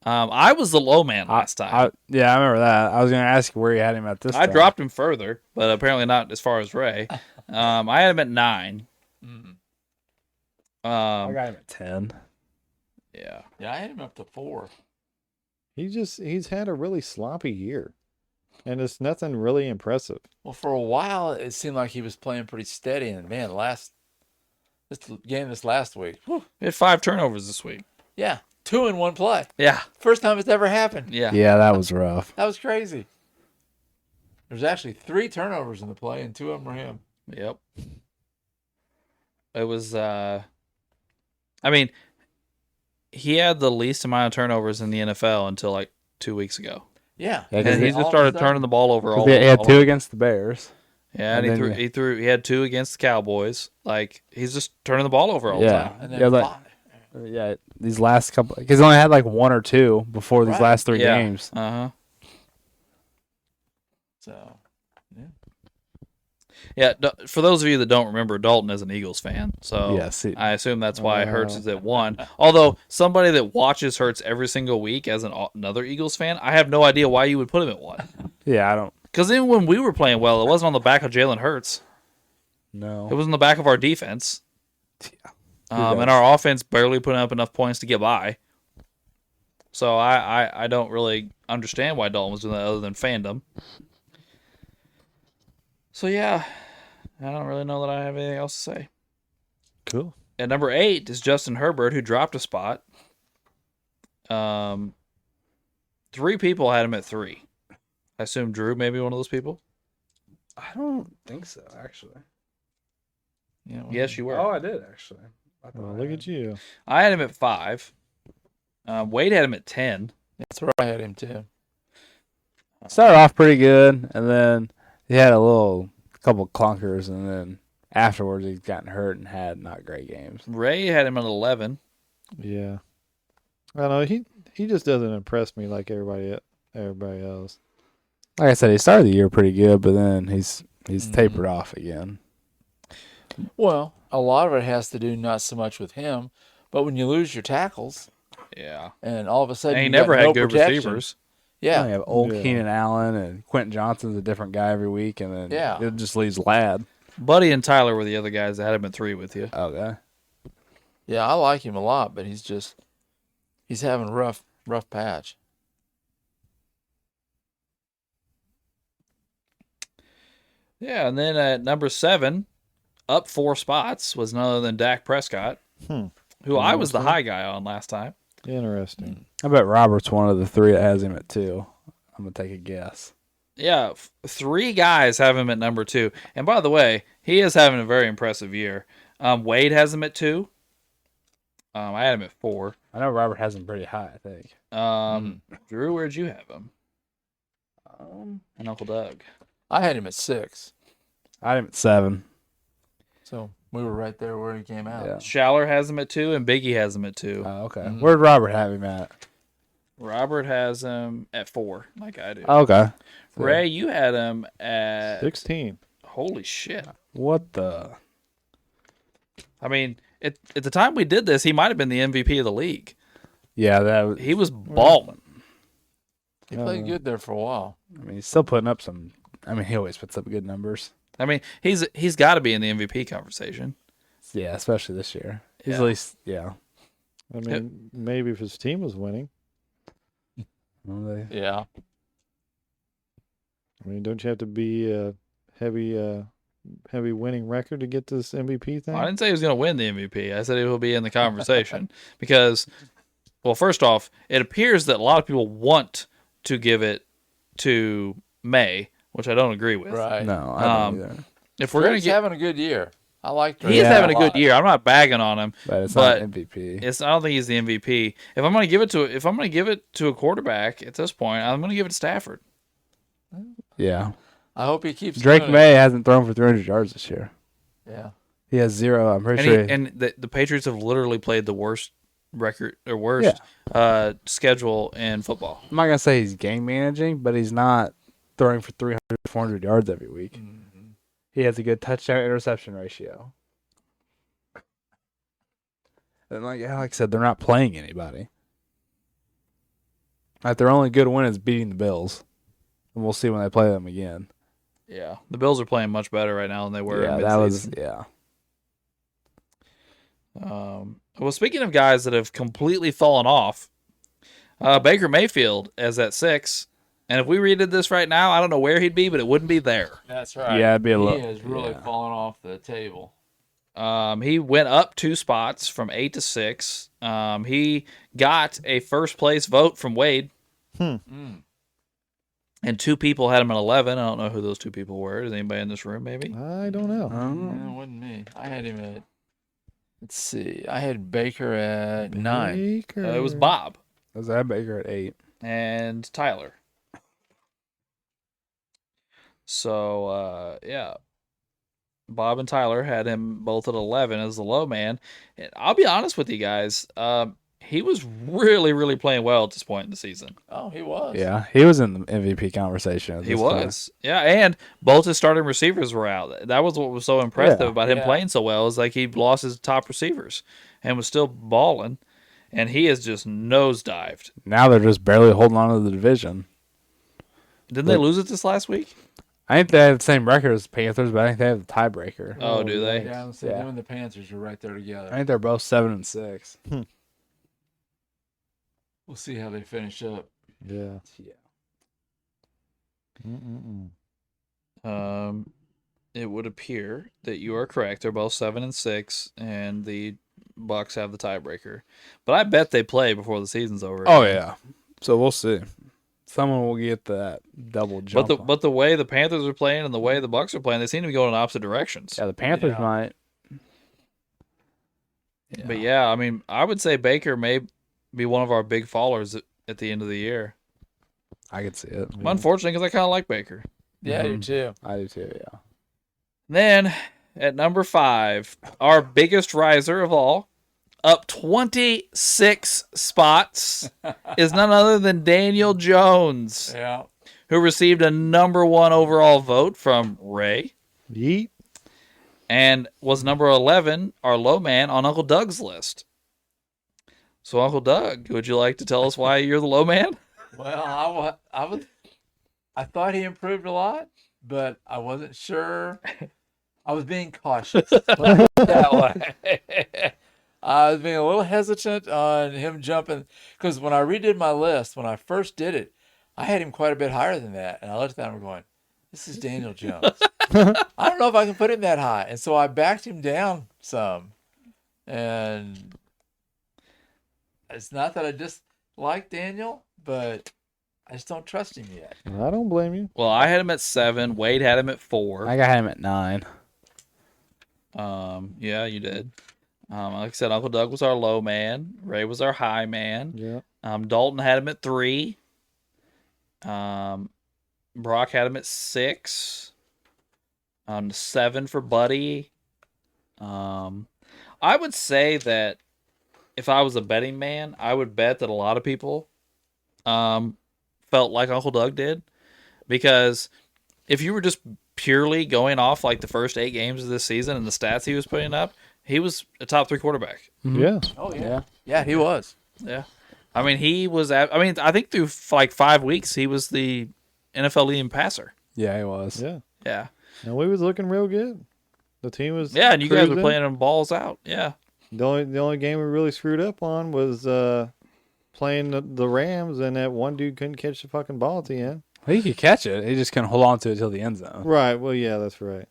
I was the low man last time. I remember that. I was going to ask you where you had him at this time. I dropped him further, but apparently not as far as Ray. I had him at 9. I got him at 10. Yeah. Yeah, I had him up to 4. He's had a really sloppy year. And it's nothing really impressive. Well, for a while, it seemed like he was playing pretty steady. And, man, this last week. Whew, He had 5 turnovers this week. yeah, 2 in 1 play. Yeah. First time it's ever happened. Yeah. Yeah, that was rough. That was crazy. There's actually 3 turnovers in the play, and 2 of them were him. Yep. It was, I mean, he had the least amount of turnovers in the NFL until like 2 weeks ago. Yeah. Yeah, And he just started turning the ball over all He had all 2 against the Bears. Yeah, and and he had 2 against the Cowboys. Like, he's just turning the ball over all the Yeah. time. And then Yeah, 5. Yeah, these last couple, because he only had like 1 or 2 before these Right. last 3 Yeah. games. Uh-huh. So, Yeah, for those of you that don't remember, Dalton is an Eagles fan, so Yes, I assume that's why Hurts is at 1. Although somebody that watches Hurts every single week as another Eagles fan, I have no idea why you would put him at 1. Yeah, I don't Because even when we were playing well, it wasn't on the back of Jalen Hurts. know. It was on the back of our defense. And our offense barely putting up enough points to get by. So I don't really understand why Dalton was doing that other than fandom. So yeah, I don't really know that I have anything else to say. Cool. At number 8 is Justin Herbert, who dropped a spot. 3 people had him at 3. I assume Drew may be one of those people. I don't think so, actually. yeah. Yes, you were. Oh, I did, actually. Well, look at you. I had him at 5. Wade had him at 10. That's where I had him, too. Started off pretty good, and then he had couple clunkers, and then afterwards he's gotten hurt and had not great games. Ray had him at 11. Yeah. I don't know. He just doesn't impress me like everybody else. Like I said, he started the year pretty good, but then he's tapered off again. Well, a lot of it has to do not so much with him, but when you lose your tackles, Yeah. and all of a sudden And he you never got had no good protection. receivers. Yeah. You have old Yeah. Keenan Allen and Quentin Johnson's a different guy every week, and then Yeah. it just leaves Ladd. Buddy and Tyler were the other guys that had him at 3 with you. Okay. Yeah, I like him a lot, but he's having a rough patch. Yeah, and then at number 7, up 4 spots, was none other than Dak Prescott, who I was the high guy on last time. Interesting. I bet Robert's one of the 3 that has him at 2. I'm going to take a guess. Yeah, 3 guys have him at number 2. And by the way, he is having a very impressive year. Wade has him at 2. I had him at 4. I know Robert has him pretty high, I think. Drew, where'd you have him? And Uncle Doug. I had him at 6. I had him at 7. So We were right there where he came out. Yeah. Schaller has him at 2, and Biggie has him at 2. Okay. Mhm. Where'd Robert have him at? Robert has him at 4, like I do. Okay. Ray, you had him at 16. Holy shit! What the? I mean, at the time we did this, he might have been the MVP of the league. Yeah, that was. He was balling. He played good there for a while. I mean, he's still putting up some. I mean, he always puts up good numbers. I mean, he's got to be in the MVP conversation. Yeah, especially this year. He's Yeah. at least, yeah. I mean, maybe if his team was winning. Well, they- Yeah. I mean, don't you have to be a heavy winning record to get this MVP thing? I didn't say he was going to win the MVP. I said he will be in the conversation because, well, first off, it appears that a lot of people want to give it to May, which I don't agree with. Right. No, I don't either. If we're going to Drake's get, having a good year. I like Drake. he is Yeah, having a a good lot. year. I'm not bagging on him. But it's but not MVP. I don't think he's the MVP. If I'm going to give it to a quarterback at this point, I'm going to give it to Stafford. Yeah. I hope he keeps Drake doing May hasn't thrown for 300 yards this year. it. Yeah. He has 0. I'm pretty And, sure. and the Patriots have literally played the worst record or worst schedule in football. I'm not going to say he's game managing, but he's not throwing for 300, 400 yards every week. Mm-hmm. He has a good touchdown interception ratio. And like Alex said, they're not playing anybody. Like their only good win is beating the Bills. And we'll see when they play them again. Yeah, the Bills are playing much better right now than they were. Yeah, in that was midseason. Well, speaking of guys that have completely fallen off, Baker Mayfield is at 6, and if we redid this right now, I don't know where he'd be, but it wouldn't be there. That's right. Yeah, it'd be a He little. has really yeah. fallen off the table. He went up 2 spots from 8 to 6. He got a first place vote from Wade, Mm. and 2 people had him at 11. I don't know who those 2 people were. Is anybody in this room? Maybe. I don't know. No, it wasn't me. I had him at. Let's see. I had Baker at 9. Baker. It was Bob Was that Baker at 8? and Tyler. So yeah, Bob and Tyler had him both at 11 as the low man. And I'll be honest with you guys. He was really, really playing well at this point in the season. Oh, he was. Yeah, he was in the MVP conversation. at He this was. Yeah, and both his starting receivers were out. That was what was so impressive Yeah. about him Yeah. playing so well, is like he lost his top receivers and was still balling. And he has just nosedived. time. Now they're just barely holding on to the division. Didn't they lose it this last week? I think they have the same record as the Panthers, but I think they have the tiebreaker. Oh, do they? Yeah, so Yeah. them and the Panthers are right there together. I think they're both 7 and 6. We'll see how they finish up. Yeah. Yeah. Mm-mm-mm. It would appear that you are correct. They're both 7 and 6, and the Bucks have the tiebreaker. But I bet they play before the season's over. Oh yeah. So we'll see. Someone will get that double jump. But the way the Panthers are playing and the way the Bucks are playing, they seem to be going in opposite directions. yeah, the Panthers Yeah. might. But yeah, I mean, I would say Baker may be one of our big fallers at the end of the year. I could see it. Unfortunately, because I kind of like Baker. Yeah, I do too. I do too. Yeah. Then at number 5, our biggest riser of all, up 26 spots, is none other than Daniel Jones, Yeah. who received a number 1 overall vote from Ray Yeet. and was number 11, our low man, on Uncle Doug's list. So, Uncle Doug, would you like to tell us why you're the low man? Well, I thought he improved a lot, but I wasn't sure. I was being cautious. Let's put it that way. I was being a little hesitant on him jumping because when I redid my list, when I first did it, I had him quite a bit higher than that, and I looked at that and going, "This is Daniel Jones. I don't know if I can put him that high," and so I backed him down some, and it's not that I dislike Daniel, but I just don't trust him yet. I don't blame you. Well, I had him at 7. Wade had him at 4. I got him at 9. Yeah, you did. Like I said, Uncle Doug was our low man. Ray was our high man. Yeah. Dalton had him at 3. Brock had him at 6. 7 for Buddy. I would say that if I was a betting man, I would bet that a lot of people felt like Uncle Doug did, because if you were just purely going off like the first 8 games of this season and the stats he was putting up, he was a top 3 quarterback. Yeah. Oh yeah. Yeah, he was. Yeah. I mean, he was I think through like 5 weeks he was the NFL leading passer. Yeah, he was. Yeah. Yeah. And we was looking real good. The team was Yeah, and you guys were cruising. playing them balls out. Yeah. The only game we really screwed up on was playing the Rams, and that one dude couldn't catch the fucking ball at the end. He could catch it. He just couldn't hold on to it till the end zone. Right. Well, yeah, that's right.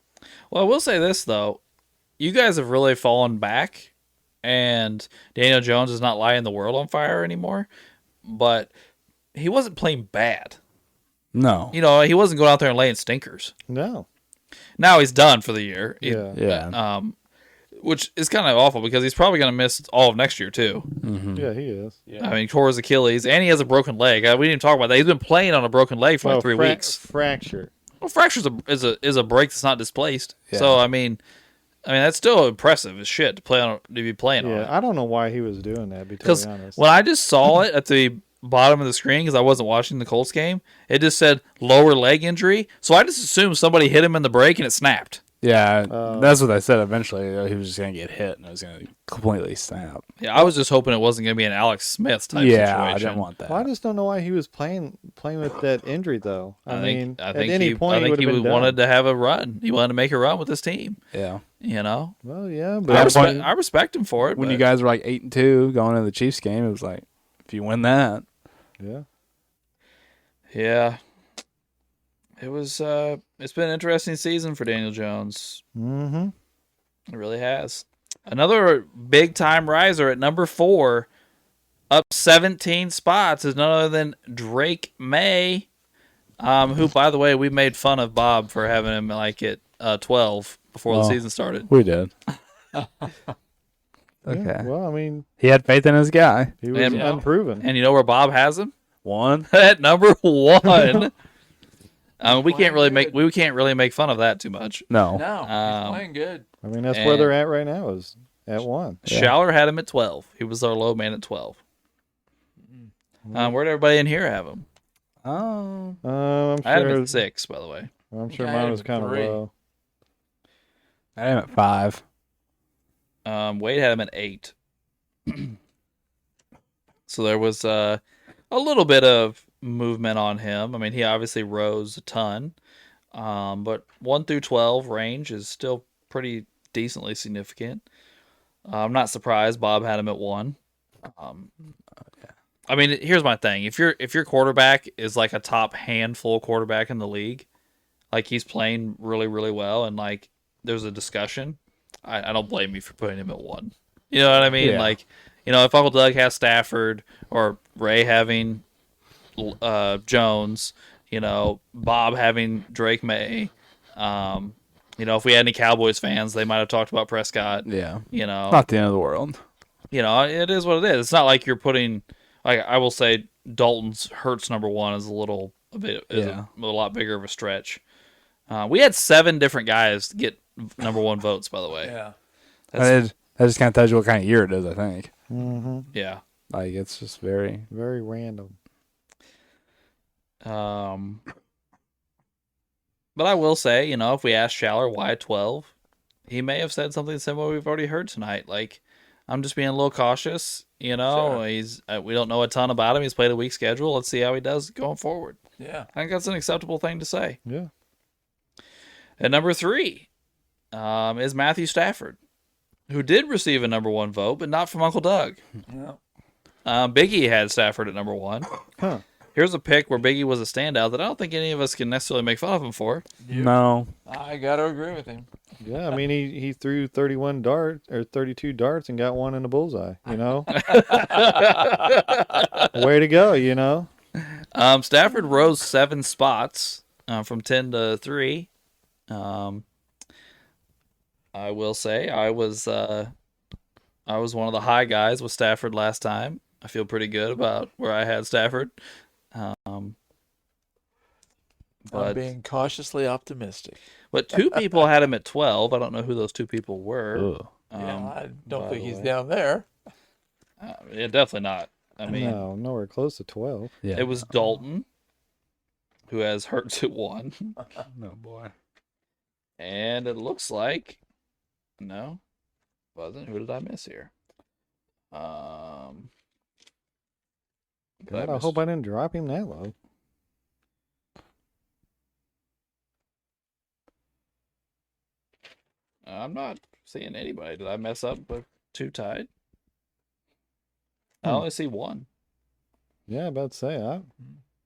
Well, I will say this though. You guys have really fallen back, and Daniel Jones is not lighting the world on fire anymore, but he wasn't playing bad. No. You know, he wasn't going out there and laying stinkers. No. Now he's done for the year. Yeah. Yeah. Which is kind of awful because he's probably going to miss all of next year too. Mm-hmm. Yeah, he is. Yeah. I mean, he tore his Achilles, and he has a broken leg. We didn't even talk about that. He's been playing on a broken leg for like 3 weeks. Fracture. Well, fracture is a break that's not displaced. Yeah. So I mean that's still impressive as shit to be playing on Yeah, it. I don't know why he was doing that. To be Because totally honest. when I just saw it at the bottom of the screen, because I wasn't watching the Colts game, it just said lower leg injury. So I just assumed somebody hit him in the break and it snapped. Yeah, that's what they said eventually. He was just going to get hit and it was going to completely snap. Yeah, I was just hoping it wasn't going to be an Alex Smith type Yeah, situation. I didn't want that. Well, I just don't know why he was playing with that injury though. I mean, I at think any point he would have been done. wanted to have a run. He wanted to make a run with his team. Yeah. You know, Well, yeah, I but respect him for it. When but- you guys were like 8-2 going into the Chiefs game, it was like, if you win that. yeah. yeah, it was. It's been an interesting season for Daniel Jones. Mm-hmm. It really has. Another big time riser at number 4, up 17 spots, is none other than Drake May, who, by the way, we made fun of Bob for having him like at 12 before the Well, season started. We did. Okay. Yeah, well, I mean, He had faith in his guy. he was And- unproven. And you know where Bob has him? 1. At number 1. we Playing can't really good. make fun of that too much. No. No, he's playing good. I mean, that's and- where they're at right now. Is at 1. Yeah. Schaller had him at 12. He was our low man at 12. Where'd everybody in here have him? Oh. I'm I had him sure. at 6, by the way. I'm sure I had mine him was at kind of 3. low. I am at 5. Wade had him at 8. So there was a little bit of movement on him. I mean, he obviously rose a ton. But 1 through 12 range is still pretty decently significant. I'm not surprised Bob had him at 1. I mean, here's my thing. If your quarterback is like a top handful quarterback in the league, like he's playing really, really well, and like there's a discussion, I don't blame you for putting him at 1. You know what I mean? Yeah. Like, you know, if Uncle Doug has Stafford or Ray having Jones, you know, Bob having Drake May, you know, if we had any Cowboys fans, they might have talked about Prescott. Yeah. You know, Not the end of the world. you know, it is what it is. It's not like you're putting, like I will say, Dalton's Hurts number 1 is a lot bigger of a stretch. We had 7 different guys get number 1 votes, by the way. Yeah. That just kind of tells you what kind of year it is, I think. Mm-hmm. Yeah. Like, it's just very... Very random. But I will say, you know, if we asked Schaller why 12, he may have said something similar we've already heard tonight. Like, I'm just being a little cautious. You know, Sure. We don't know a ton about him. He's played a week schedule. Let's see how he does going forward. Yeah. I think that's an acceptable thing to say. Yeah. At number 3 is Matthew Stafford, who did receive a number 1 vote, but not from Uncle Doug. Yeah. Biggie had Stafford at number 1. Huh. Here's a pick where Biggie was a standout that I don't think any of us can necessarily make fun of him for. No. I got to agree with him. Yeah, I mean, he threw 32 darts and got 1 in the bullseye, you know? Way to go, you know? Stafford rose 7 spots from 10 to 3. I will say I was one of the high guys with Stafford last time. I feel pretty good about where I had Stafford. But I'm being cautiously optimistic. but 2 people had him at 12. I don't know who those 2 people were. Ugh. Yeah, I don't by think the he's way. down there. Yeah, definitely not. I mean, No, nowhere close to 12. Yeah. it was Dalton, who has Hurts at 1, No boy. and it looks like no, wasn't. Who did I miss here? God, I hope I didn't drop him that low. I'm not seeing anybody. Did I mess up with 2 tied? I only see 1. Yeah, about to say, I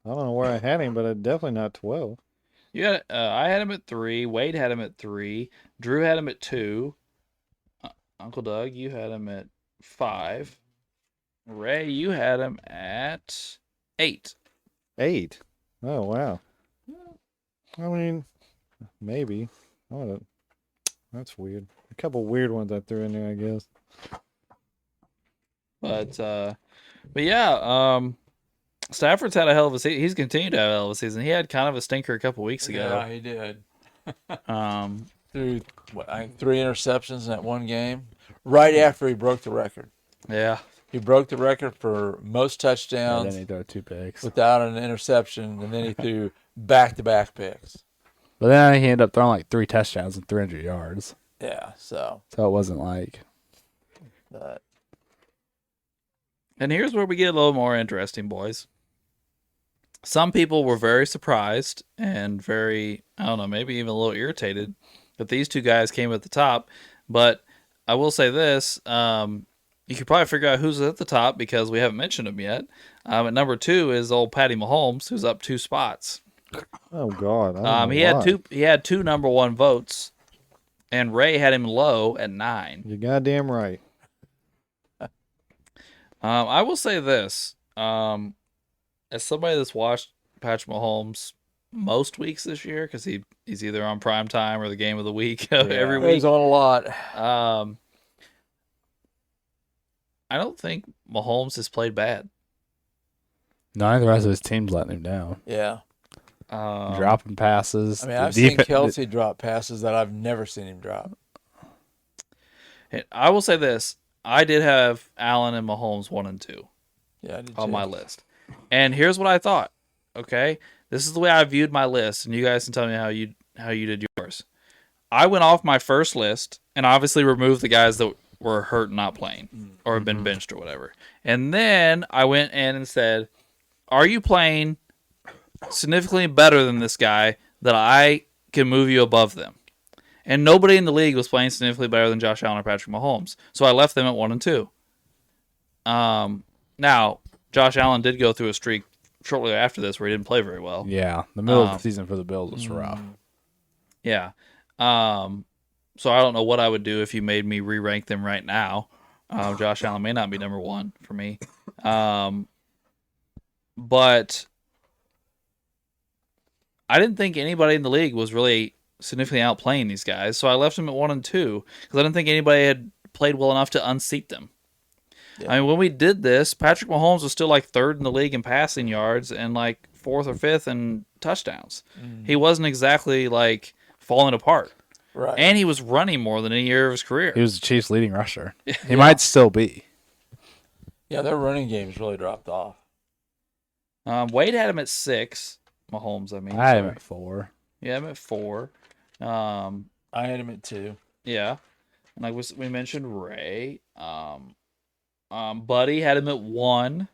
don't know where I had him, but it's definitely not 12. You had I had him at 3. Wade had him at 3. Drew had him at 2. Uncle Doug, you had him at 5. Ray, you had him at 8. 8. Oh, wow. I mean, maybe. That's weird. A couple weird ones I threw in there, I guess. But yeah, Stafford's had a hell of a season. He's continued to have a hell of a season. He had kind of a stinker a couple weeks ago. Yeah, he did. Through I think 3 interceptions in that one game, right after he broke the record. yeah, He broke the record for most And touchdowns then he threw 2 picks. without an interception, and then he threw back-to-back picks. But then he ended up throwing like 3 touchdowns and 300 yards. Yeah, so So it wasn't like. but and here's where we get a little more interesting, boys. Some people were very surprised and very, I don't know, maybe even a little irritated that these 2 guys came at the top. But I will say this, you could probably figure out who's at the top because we haven't mentioned him yet. At number 2 is old Patty Mahomes, who's up 2 spots. Oh, God. I don't know He had why. he had 2 number 1 votes, and Ray had him low at 9. You're goddamn right. I will say this, as somebody that's watched Patrick Mahomes most weeks this year, because he's either on prime time or the game of the week every week. he's on a lot. I don't think Mahomes has played bad. None of the rest of his team's letting him down. Yeah, Dropping passes. I mean, The I've seen defen- Kelsey drop passes that I've never seen him drop. And I will say this: I did have Allen and Mahomes 1 and 2 Yeah, I did on too. my list, and here's what I thought. Okay, this is the way I viewed my list, and you guys can tell me how you did yours. I went off my first list and obviously removed the guys that were hurt and not playing or have been benched or whatever. And then I went in and said, are you playing significantly better than this guy that I can move you above them? And nobody in the league was playing significantly better than Josh Allen or Patrick Mahomes. So I left them at 1 and 2. Now, Josh Allen did go through a streak shortly after this where he didn't play very well. Yeah, the middle of the season for the Bills was rough. Yeah. So I don't know what I would do if you made me re-rank them right now. Josh Allen may not be number 1 for me. But I didn't think anybody in the league was really significantly outplaying these guys. So I left them at 1 and 2 because I didn't think anybody had played well enough to unseat them. Yeah. I mean, when we did this, Patrick Mahomes was still like 3rd in the league in passing yards and like 4th or 5th in touchdowns. He wasn't exactly like falling apart. Right. And he was running more than any year of his career. He was the Chiefs' leading rusher. He might still be. Yeah, their running game's really dropped off. Wade had him at 6. Mahomes, I mean. I had him sorry. at 4. Yeah, I'm at 4. I had him at 2. Yeah. And like we mentioned Ray. Buddy had him at 1.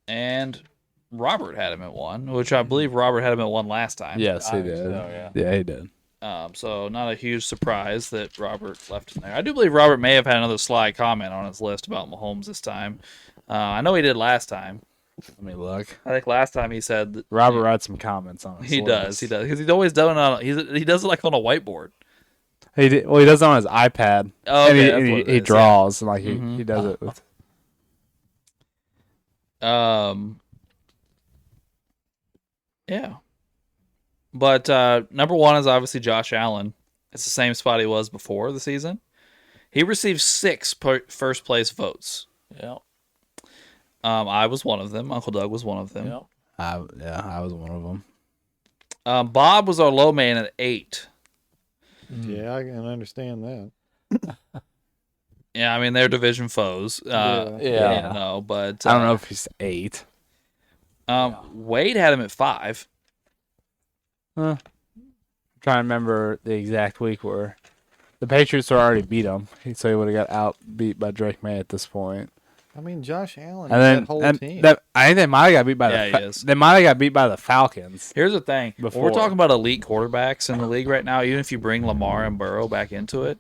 And Robert had him at 1, which I believe Robert had him at 1 last time. Yes, he I think did. so, yeah. Yeah, he did. So not a huge surprise that Robert left him there. I do believe Robert may have had another sly comment on his list about Mahomes this time. I know he did last time. Let me look. I think last time he said that Robert writes some comments on his he list. does, because he's always done it on. He does it like on a whiteboard. He does it on his iPad. Oh, and okay, he, that's and what it he is, draws and like he Mhm. does it with. Yeah. But number 1 is obviously Josh Allen. It's the same spot he was before the season. He received 6 first place votes. Yeah. I was one of them. Uncle Doug was one of them. Yeah. I was one of them. Bob was our low man at 8. Yeah, I can understand that. Yeah, I mean they're division foes. Yeah. No, but I don't know if he's 8. Wade had him at 5. I'm trying to remember the exact week where the Patriots were already beat him, so he would have got out beat by Drake May at this point. I mean, Josh Allen And then that whole team. I think they might have got beat by they might have got beat by the Falcons. Here's the thing: Before. when we're talking about elite quarterbacks in the league right now, even if you bring Lamar and Burrow back into it,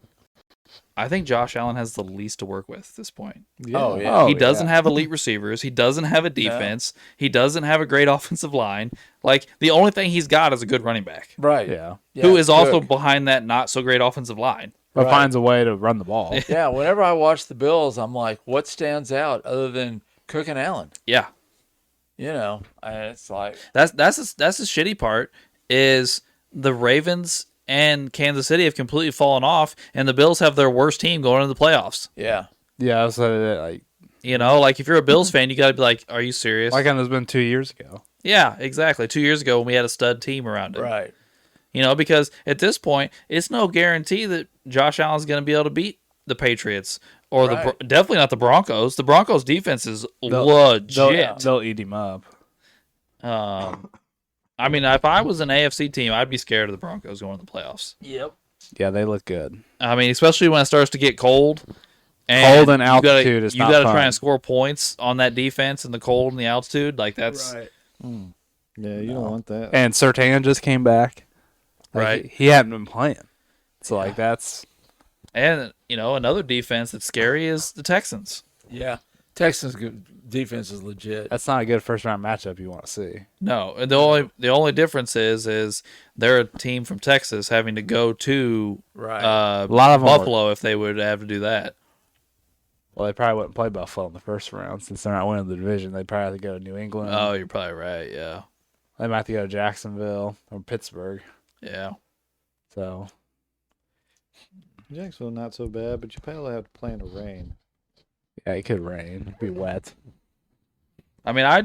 I think Josh Allen has the least to work with at this point. Oh, yeah. He doesn't have elite receivers. He doesn't have a defense. He doesn't have a great offensive line. Like, the only thing he's got is a good running back, Right. Yeah. who is also Cook. behind that not so great offensive line. But Right. finds a way to run the ball. Yeah, whenever I watch the Bills, I'm like, what stands out other than Cook and Allen? Yeah, You know, and it's like, that's the shitty part is the Ravens and Kansas City have completely fallen off, and the Bills have their worst team going into the playoffs. yeah. Yeah, so like You know, like if you're a Bills fan, you got to be like, "Are you serious?" it was been 2 years ago. Yeah, exactly. 2 years ago when we had a stud team around it. Right. You know, because at this point, it's no guarantee that Josh Allen's going to be able to beat the Patriots or Right. definitely not the Broncos. The Broncos' defense is They'll- legit. They'll eat him up. I mean, if I was an AFC team, I'd be scared of the Broncos going to the playoffs. Yep. Yeah, they look good. I mean, especially when it starts to get cold. Cold and altitude is you not gotta fun. try and score points on that defense in the cold and the altitude. Like that's Yeah, you don't want that. And Surtain just came back. Like, Right. He hadn't been playing. So, that's... and you know another defense that's scary is the Texans. Yeah. Texans' defense is legit. That's not a good first-round matchup you want to see. No, and the only difference is they're a team from Texas having to go to Right. A lot of them Buffalo if they would have to do that. Well, they probably wouldn't play Buffalo in the first round since they're not winning the division. They'd probably have to go to New England. Oh, you're probably right. Yeah, They might have to go to Jacksonville or Pittsburgh. yeah. So, Jacksonville not so bad, but you probably have to play in the rain. yeah, it could rain. It'd be wet. I mean, I'm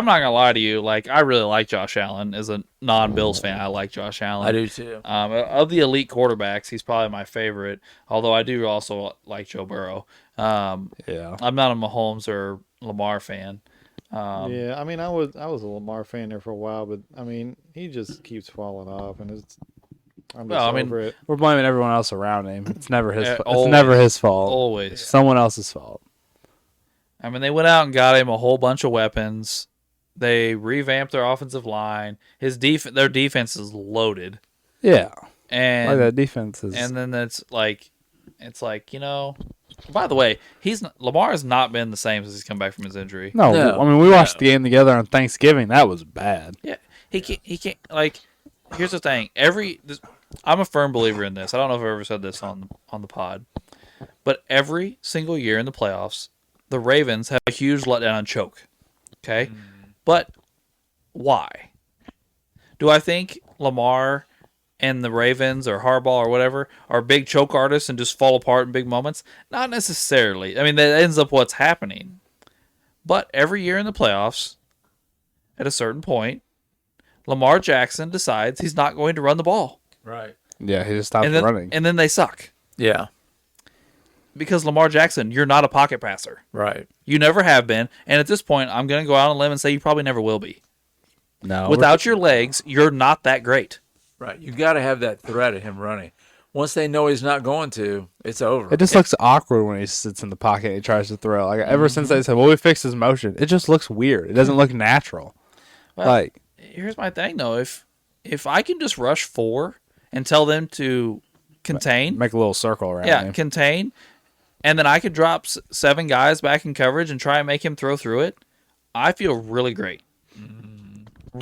not gonna lie to you. Like, I really like Josh Allen as a non-Bills fan. I like Josh Allen. I do too. Of the elite quarterbacks, he's probably my favorite. Although I do also like Joe Burrow. Yeah. I'm not a Mahomes or Lamar fan. Yeah, I mean, I was a Lamar fan there for a while, but I mean, he just keeps falling off, and I'm just Well, I mean, over it. We're blaming everyone else around him. It's never his. It's always. never his fault. Always. Someone else's fault. I mean, they went out and got him a whole bunch of weapons. They revamped their offensive line. Their defense is loaded, Yeah. and Like that defense is. and then it's like you know. By the way, Lamar has not been the same since he's come back from his injury. no, No. I mean we watched the game together on Thanksgiving. That was bad. Yeah, he can't like. Here's the thing. I'm a firm believer in this. I don't know if I've ever said this on the pod, but every single year in the playoffs, the Ravens have a huge letdown and choke. Okay, but why? Do I think Lamar and the Ravens or Harbaugh or whatever are big choke artists and just fall apart in big moments? Not necessarily. I mean, that ends up what's happening. But every year in the playoffs, at a certain point, Lamar Jackson decides he's not going to run the ball. Right. Yeah, he just stopped And then, running. and then they suck. Yeah. Because Lamar Jackson, you're not a pocket passer. Right. You never have been. And at this point, I'm going to go out on a limb and say you probably never will be. No, Without your legs, you're not that great. Right. You got to have that threat of him running. Once they know he's not going to, it's over. it just looks awkward when he sits in the pocket and he tries to throw. Like ever since they said, "Well, we fixed his motion," it just looks weird. It doesn't look natural. Well, like here's my thing, though. If I can just rush 4 and tell them to contain, make a little circle around yeah, him. contain, and then I could drop 7 guys back in coverage and try and make him throw through it, I feel really great.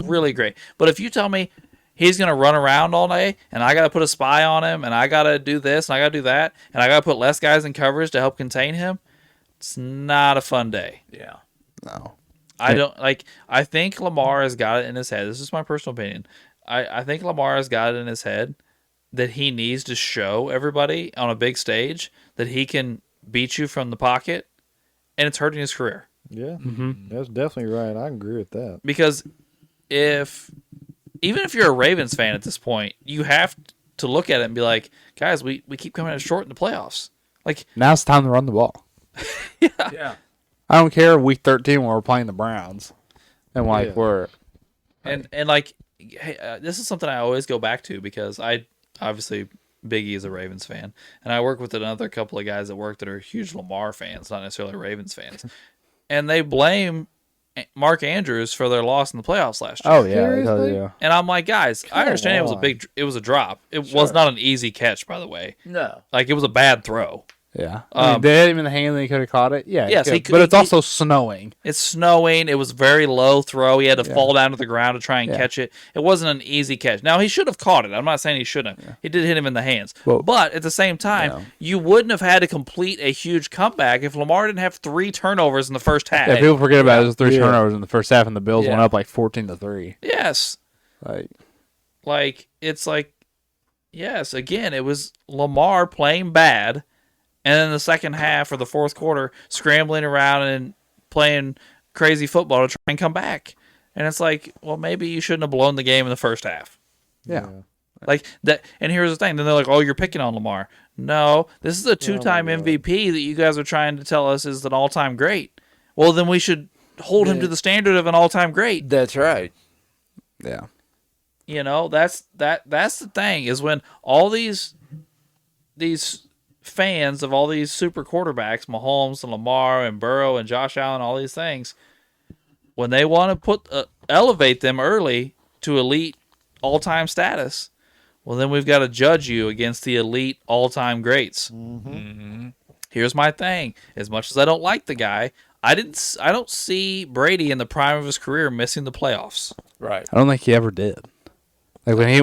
Really great. But if you tell me he's going to run around all day and I got to put a spy on him and I got to do this and I got to do that and I got to put less guys in coverage to help contain him, it's not a fun day. Yeah. No. I think Lamar has got it in his head. This is my personal opinion. I think Lamar has got it in his head that he needs to show everybody on a big stage that he can beat you from the pocket, and it's hurting his career. Yeah, that's definitely right. I agree with that. Because if even if you're a Ravens fan at this point, you have to look at it and be like, guys, we keep coming out short in the playoffs. Like, Now it's time to run the ball. Yeah. I don't care week 13 when we're playing the Browns. And Yeah. we're and like, hey, this is something I always go back to because I obviously Biggie is a Ravens fan, and I work with another couple of guys at work that are huge Lamar fans, not necessarily Ravens fans, and they blame Mark Andrews for their loss in the playoffs last year. oh yeah, Seriously? yeah. And I'm like, guys, I understand on. it was a drop. It was not an easy catch, by the way. No. Like, it was a bad throw. Yeah. I mean, they hit him in the hand and he could have caught it. Yeah. Yes, he he could. could- But it's he- also snowing. It's snowing. It was a very low throw. He had to Yeah. fall down to the ground to try and Yeah. catch it. It wasn't an easy catch. Now, he should have caught it. I'm not saying he shouldn't. He did hit him in the hands. Well, but at the same time, yeah. you wouldn't have had to complete a huge comeback if Lamar didn't have 3 turnovers in the first half. Yeah, people forget about it. There's 3 Yeah. turnovers in the first half, and the Bills Yeah. went up like 14-3. Yes. Like, It's like, yes, again, it was Lamar playing bad, and then the second half or the fourth quarter scrambling around and playing crazy football to try and come back. And it's like, well, maybe you shouldn't have blown the game in the first half. yeah. Like that. And here's the thing. Then they're like, oh, you're picking on Lamar. No, this is a 2-time MVP that you guys are trying to tell us is an all-time great. Well, then we should hold him to the standard of an all-time great. That's right. Yeah. You know, that's the thing is when all these fans of all these super quarterbacks, Mahomes and Lamar and Burrow and Josh Allen, all these things, when they want to elevate them early to elite all-time status, well, then we've got to judge you against the elite all-time greats. Here's my thing: as much as I don't like the guy, I don't see Brady in the prime of his career missing the playoffs. Right. I don't think he ever did. When he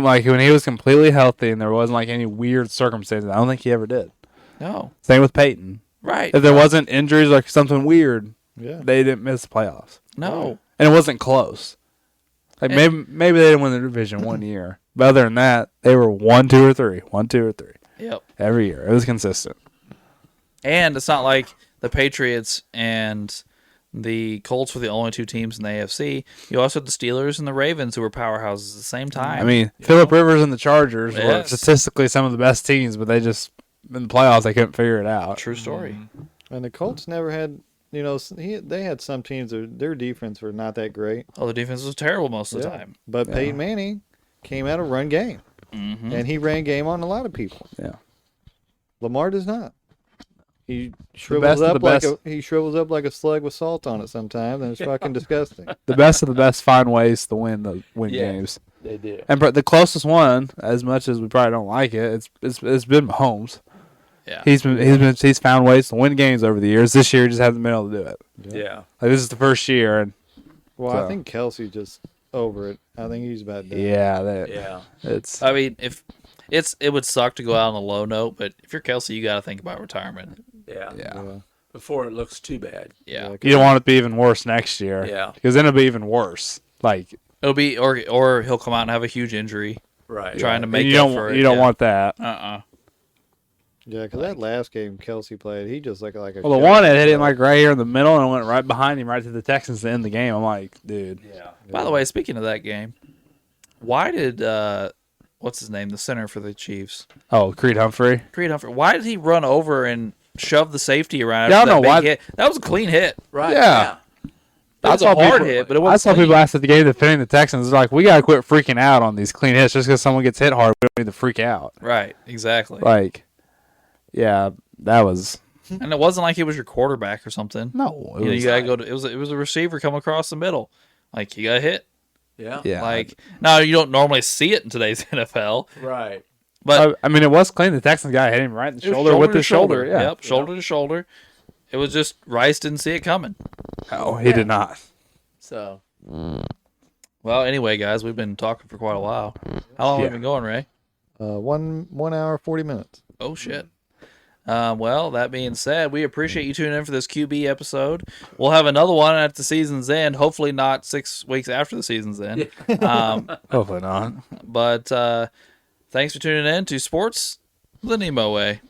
was completely healthy and there wasn't like any weird circumstances, I don't think he ever did. No, Same with Peyton. right? If there wasn't injuries or something weird, Yeah. they didn't miss the playoffs. No. And it wasn't close. Like maybe they didn't win the division one year. But other than that, they were 1, 2, or 3. 1, 2, or 3. Yep. Every year. It was consistent. And it's not like the Patriots and the Colts were the only 2 teams in the AFC. You also had the Steelers and the Ravens who were powerhouses at the same time. I mean, Phillip Rivers and the Chargers were Yes. statistically some of the best teams, but they just, in the playoffs, they couldn't figure it out. true story. And the Colts never had, they had some teams that their defense were not that great. Oh, the defense was terrible most of the time. But Yeah. Peyton Manning came out of run game, and he ran game on a lot of people. Yeah. Lamar does not. He best shrivels of up the like best. he shrivels up like a slug with salt on it sometimes, and it's fucking disgusting. The best of the best find ways to win Yeah. games. They do. And the closest one, as much as we probably don't like it, it's been Mahomes. Yeah. He's found ways to win games over the years. This year, he just hasn't been able to do it. Yeah. Like, this is the first year, and Well, So. I think Kelsey's just over it. I think he's about done. Yeah. it's I mean, it would suck to go out on a low note, but if you're Kelsey, you got to think about retirement. Yeah. yeah. Before it looks too bad. Yeah. You don't want it to be even worse next year. Yeah. Because then it'll be even worse. Like, It'll be or he'll come out and have a huge injury Right. trying to and make you up don't for it. you don't yeah. want that. Yeah, because that last game Kelsey played, he just looked like a. Well, the shell. one that hit him like right here in the middle and went right behind him, right to the Texans to end the game. I'm like, dude. Yeah. By the way, speaking of that game, why did what's his name, the center for the Chiefs, Oh, Creed Humphrey. Creed Humphrey, why did he run over and shove the safety around? Yeah, I after don't that know big why- hit? That was a clean hit. Right. Yeah. That was a hard hit, but it I wasn't saw clean. people after the game defending the Texans. They're like, we gotta quit freaking out on these clean hits. Just because someone gets hit hard, we don't need to freak out. Right, exactly. Like, yeah, that was And it wasn't like it was your quarterback or something. no. It You know, was, you gotta go to it was a receiver come across the middle. Like you got hit. Yeah. yeah. Like now you don't normally see it in today's NFL, Right. but I mean, it was clean. The Texans guy hit him right in the it was shoulder with to his shoulder. Yeah. Yep, shoulder to shoulder. It was just Rice didn't see it coming. No, he did not. So Well, anyway, guys, we've been talking for quite a while. How long have Yeah. we been going, Ray? 1 hour 40 minutes. Oh shit. Well, that being said, we appreciate you tuning in for this QB episode. We'll have another one at the season's end. Hopefully, not 6 weeks after the season's end. Hopefully not. But thanks for tuning in to Sports the NEMO Way.